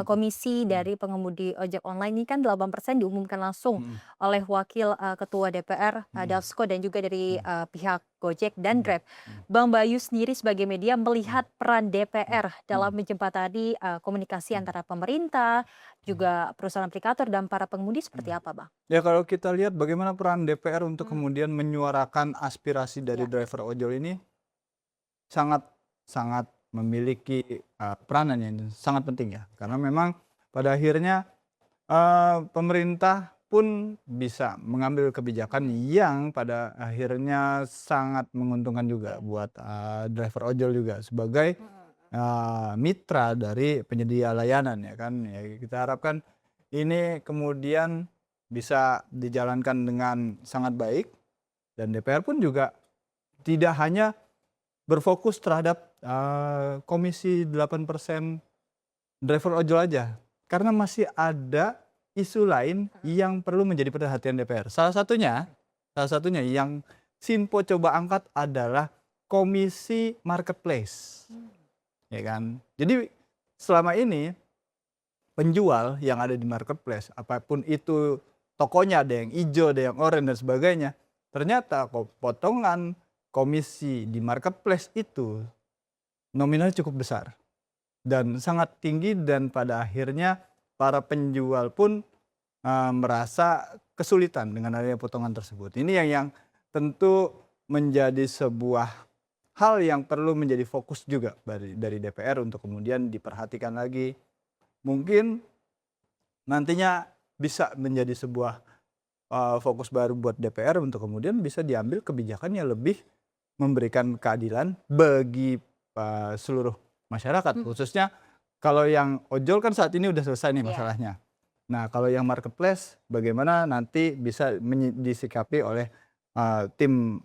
S1: komisi dari pengemudi ojek online ini kan 8% diumumkan langsung oleh Wakil Ketua DPR Dasko dan juga dari pihak Gojek dan Grab. Bang Bayu sendiri sebagai media melihat peran DPR dalam menjembatani komunikasi antara pemerintah, juga perusahaan aplikator dan para pengemudi seperti apa, Bang?
S2: Ya kalau kita lihat bagaimana peran DPR untuk kemudian menyuarakan aspirasi dari driver ojol ini sangat memiliki peranan yang sangat penting ya. Karena memang pada akhirnya pemerintah pun bisa mengambil kebijakan yang pada akhirnya sangat menguntungkan juga buat driver ojol juga sebagai mitra dari penyedia layanan ya kan. Ya, kita harapkan ini kemudian bisa dijalankan dengan sangat baik dan DPR pun juga tidak hanya berfokus terhadap komisi 8% driver ojol aja. Karena masih ada isu lain yang perlu menjadi perhatian DPR. Salah satunya yang Sinpo coba angkat adalah komisi marketplace. Ya kan? Jadi selama ini penjual yang ada di marketplace, apapun itu tokonya, ada yang hijau, ada yang oranye dan sebagainya, ternyata potongan komisi di marketplace itu nominalnya cukup besar dan sangat tinggi dan pada akhirnya para penjual pun merasa kesulitan dengan adanya potongan tersebut. Ini yang tentu menjadi sebuah hal yang perlu menjadi fokus juga dari DPR untuk kemudian diperhatikan lagi. Mungkin nantinya bisa menjadi sebuah fokus baru buat DPR untuk kemudian bisa diambil kebijakan yang lebih memberikan keadilan bagi seluruh masyarakat, khususnya kalau yang ojol kan saat ini udah selesai nih masalahnya. Nah kalau yang marketplace bagaimana nanti bisa disikapi oleh tim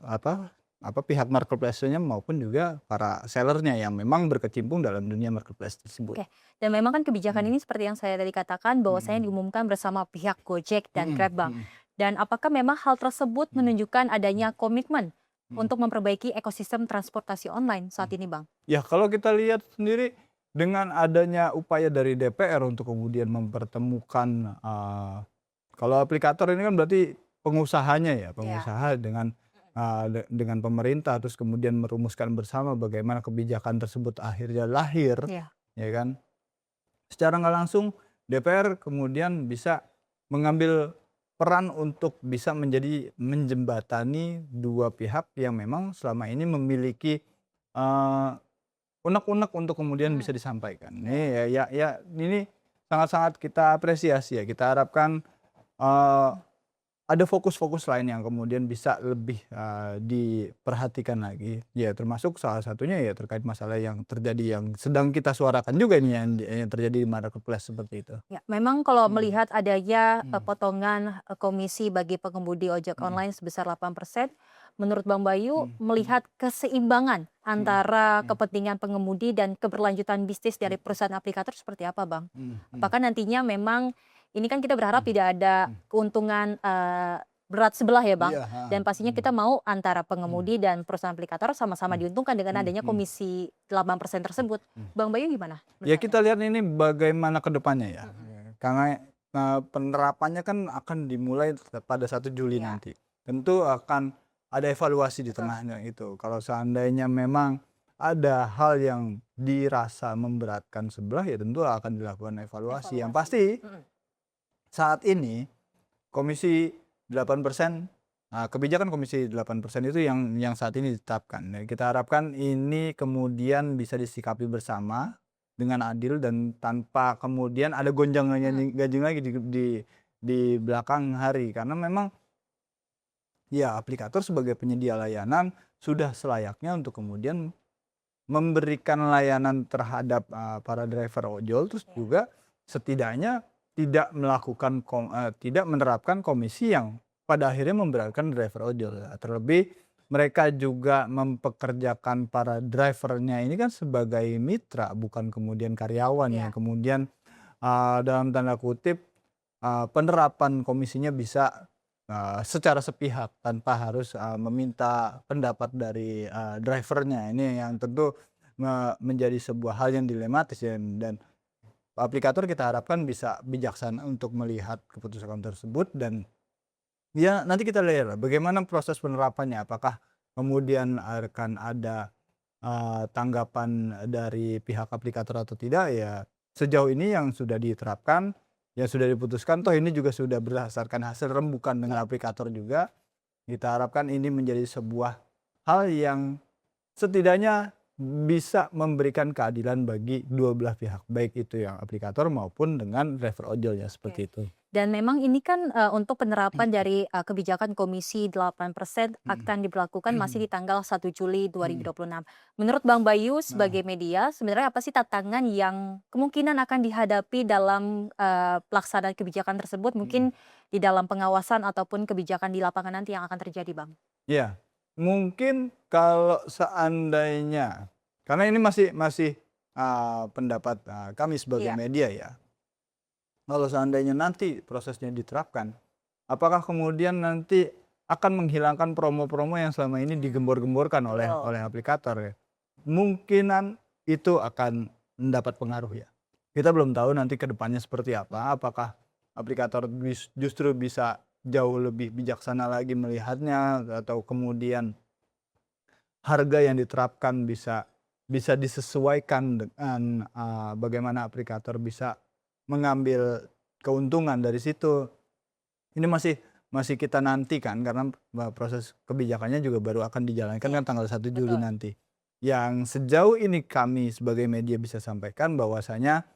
S2: pihak marketplace-nya maupun juga para sellernya yang memang berkecimpung dalam dunia marketplace tersebut.
S1: Oke. Dan memang kan kebijakan ini seperti yang saya tadi katakan bahwasanya diumumkan bersama pihak Gojek dan Grab, Bang. Dan apakah memang hal tersebut menunjukkan adanya komitmen untuk memperbaiki ekosistem transportasi online saat ini, Bang?
S2: Ya kalau kita lihat sendiri dengan adanya upaya dari DPR untuk kemudian mempertemukan kalau aplikator ini kan berarti pengusahanya ya, pengusaha dengan pemerintah terus kemudian merumuskan bersama bagaimana kebijakan tersebut akhirnya lahir, ya kan? Secara nggak langsung DPR kemudian bisa mengambil peran untuk bisa menjembatani dua pihak yang memang selama ini memiliki unek-unek untuk kemudian bisa disampaikan. Ini ini sangat-sangat kita apresiasi ya. Kita harapkan ada fokus-fokus lain yang kemudian bisa lebih diperhatikan lagi. Ya termasuk salah satunya ya terkait masalah yang terjadi yang sedang kita suarakan juga ini yang terjadi di marketplace seperti itu.
S1: Ya, memang kalau melihat adanya potongan komisi bagi pengemudi ojek online sebesar 8%, menurut Bang Bayu melihat keseimbangan antara kepentingan pengemudi dan keberlanjutan bisnis dari perusahaan aplikator seperti apa, Bang? Apakah nantinya memang ini kan kita berharap tidak ada keuntungan berat sebelah ya, Bang. Dan pastinya kita mau antara pengemudi dan perusahaan aplikator sama-sama diuntungkan dengan adanya komisi 8% tersebut. Bang Bayu gimana?
S2: Ya kita lihat ini bagaimana ke depannya ya. Karena penerapannya kan akan dimulai pada 1 Juli nanti. Tentu akan ada evaluasi di tengahnya itu. Kalau seandainya memang ada hal yang dirasa memberatkan sebelah, ya tentu akan dilakukan evaluasi. Yang pasti saat ini Komisi 8%, kebijakan Komisi 8% itu yang saat ini ditetapkan. Dan kita harapkan ini kemudian bisa disikapi bersama dengan adil dan tanpa kemudian ada gonjang-ganjing lagi di belakang hari. Karena memang ya aplikator sebagai penyedia layanan sudah selayaknya untuk kemudian memberikan layanan terhadap para driver ojol, terus juga setidaknya tidak menerapkan komisi yang pada akhirnya memberatkan driver ojol. Terlebih mereka juga mempekerjakan para drivernya ini kan sebagai mitra, bukan kemudian karyawan yang kemudian dalam tanda kutip penerapan komisinya bisa secara sepihak tanpa harus meminta pendapat dari drivernya. Ini yang tentu menjadi sebuah hal yang dilematis dan aplikator kita harapkan bisa bijaksana untuk melihat keputusan tersebut dan ya nanti kita lihat bagaimana proses penerapannya. Apakah kemudian akan ada tanggapan dari pihak aplikator atau tidak. Ya sejauh ini yang sudah diterapkan, yang sudah diputuskan, toh ini juga sudah berdasarkan hasil rembukan dengan aplikator juga. Kita harapkan ini menjadi sebuah hal yang setidaknya bisa memberikan keadilan bagi dua belah pihak, baik itu yang aplikator maupun dengan driver ojol ya seperti itu.
S1: Dan memang ini kan untuk penerapan dari kebijakan Komisi 8% akan diberlakukan masih di tanggal 1 Juli 2026. Menurut Bang Bayu sebagai media, sebenarnya apa sih tantangan yang kemungkinan akan dihadapi dalam pelaksanaan kebijakan tersebut, mungkin di dalam pengawasan ataupun kebijakan di lapangan nanti yang akan terjadi, Bang?
S2: Ya, mungkin kalau seandainya, karena ini masih pendapat kami sebagai media ya. Kalau seandainya nanti prosesnya diterapkan, apakah kemudian nanti akan menghilangkan promo-promo yang selama ini digembor-gemborkan oleh aplikator ya? Mungkinan itu akan mendapat pengaruh ya. Kita belum tahu nanti ke depannya seperti apa. Apakah aplikator justru bisa jauh lebih bijaksana lagi melihatnya, atau kemudian harga yang diterapkan bisa disesuaikan dengan bagaimana aplikator bisa mengambil keuntungan dari situ. Ini masih kita nantikan karena proses kebijakannya juga baru akan dijalankan kan tanggal 1 Juli nanti. Yang sejauh ini kami sebagai media bisa sampaikan bahwasanya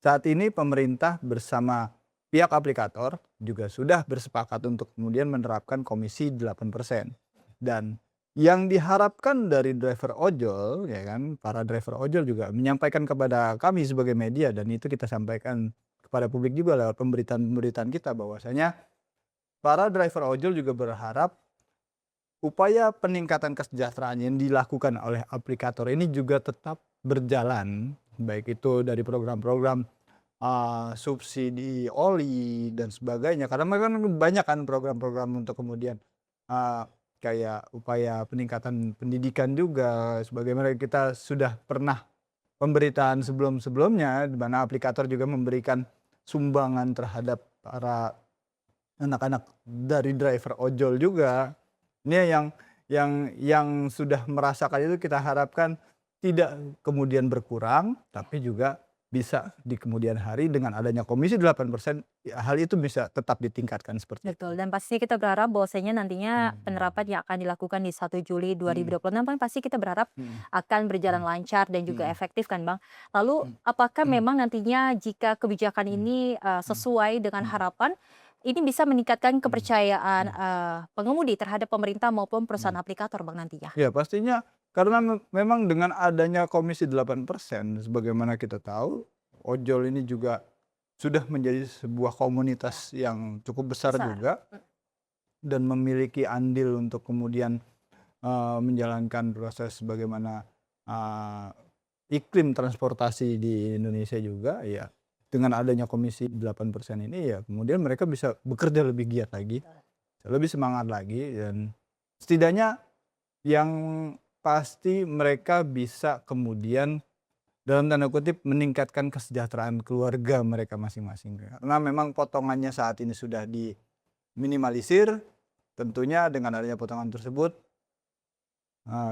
S2: saat ini pemerintah bersama pihak aplikator juga sudah bersepakat untuk kemudian menerapkan komisi 8%. Dan yang diharapkan dari driver ojol, ya kan, para driver ojol juga menyampaikan kepada kami sebagai media, dan itu kita sampaikan kepada publik juga lewat pemberitaan kita, bahwasanya para driver ojol juga berharap upaya peningkatan kesejahteraan yang dilakukan oleh aplikator ini juga tetap berjalan, baik itu dari program-program subsidi oli dan sebagainya, karena mereka banyak kan program-program untuk kemudian kayak upaya peningkatan pendidikan juga, sebagaimana kita sudah pernah pemberitaan sebelum-sebelumnya di mana aplikator juga memberikan sumbangan terhadap para anak-anak dari driver ojol juga. Ini yang sudah merasakan itu kita harapkan tidak kemudian berkurang, tapi juga bisa di kemudian hari dengan adanya komisi 8%, hal itu bisa tetap ditingkatkan seperti itu.
S1: Betul, dan pastinya kita berharap bahwasanya nantinya penerapan yang akan dilakukan di 1 Juli 2026 kan pasti kita berharap akan berjalan lancar dan juga efektif kan, Bang. Lalu apakah memang nantinya jika kebijakan ini sesuai dengan harapan, ini bisa meningkatkan kepercayaan pengemudi terhadap pemerintah maupun perusahaan aplikator, Bang, nantinya?
S2: Ya pastinya, karena memang dengan adanya komisi 8%, sebagaimana kita tahu, ojol ini juga sudah menjadi sebuah komunitas yang cukup besar juga dan memiliki andil untuk kemudian menjalankan proses bagaimana iklim transportasi di Indonesia juga. Ya, dengan adanya komisi 8% ini ya kemudian mereka bisa bekerja lebih giat lagi, lebih semangat lagi, dan setidaknya yang pasti mereka bisa kemudian dalam tanda kutip meningkatkan kesejahteraan keluarga mereka masing-masing. Karena memang potongannya saat ini sudah diminimalisir, tentunya dengan adanya potongan tersebut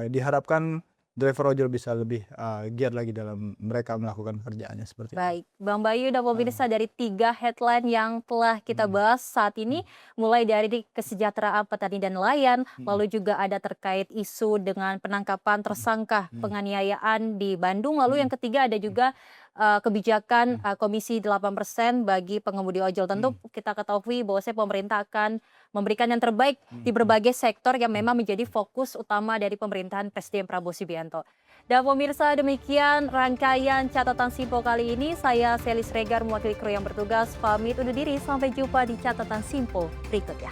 S2: diharapkan driver ojol bisa lebih giat lagi dalam mereka melakukan kerjaannya seperti itu.
S1: Baik, Bang Bayu dan pemirsa, dari 3 headline yang telah kita bahas saat ini, mulai dari kesejahteraan petani dan nelayan, lalu juga ada terkait isu dengan penangkapan tersangka penganiayaan di Bandung, lalu yang ketiga ada juga kebijakan Komisi 8% bagi pengemudi ojol. Tentu kita ketahui bahwa pemerintah akan memberikan yang terbaik di berbagai sektor yang memang menjadi fokus utama dari pemerintahan Presiden Prabowo Subianto. Dan pemirsa, demikian rangkaian catatan Simpo kali ini. Saya Selis Regar mewakili kru yang bertugas pamit undur diri. Sampai jumpa di catatan Simpo berikutnya.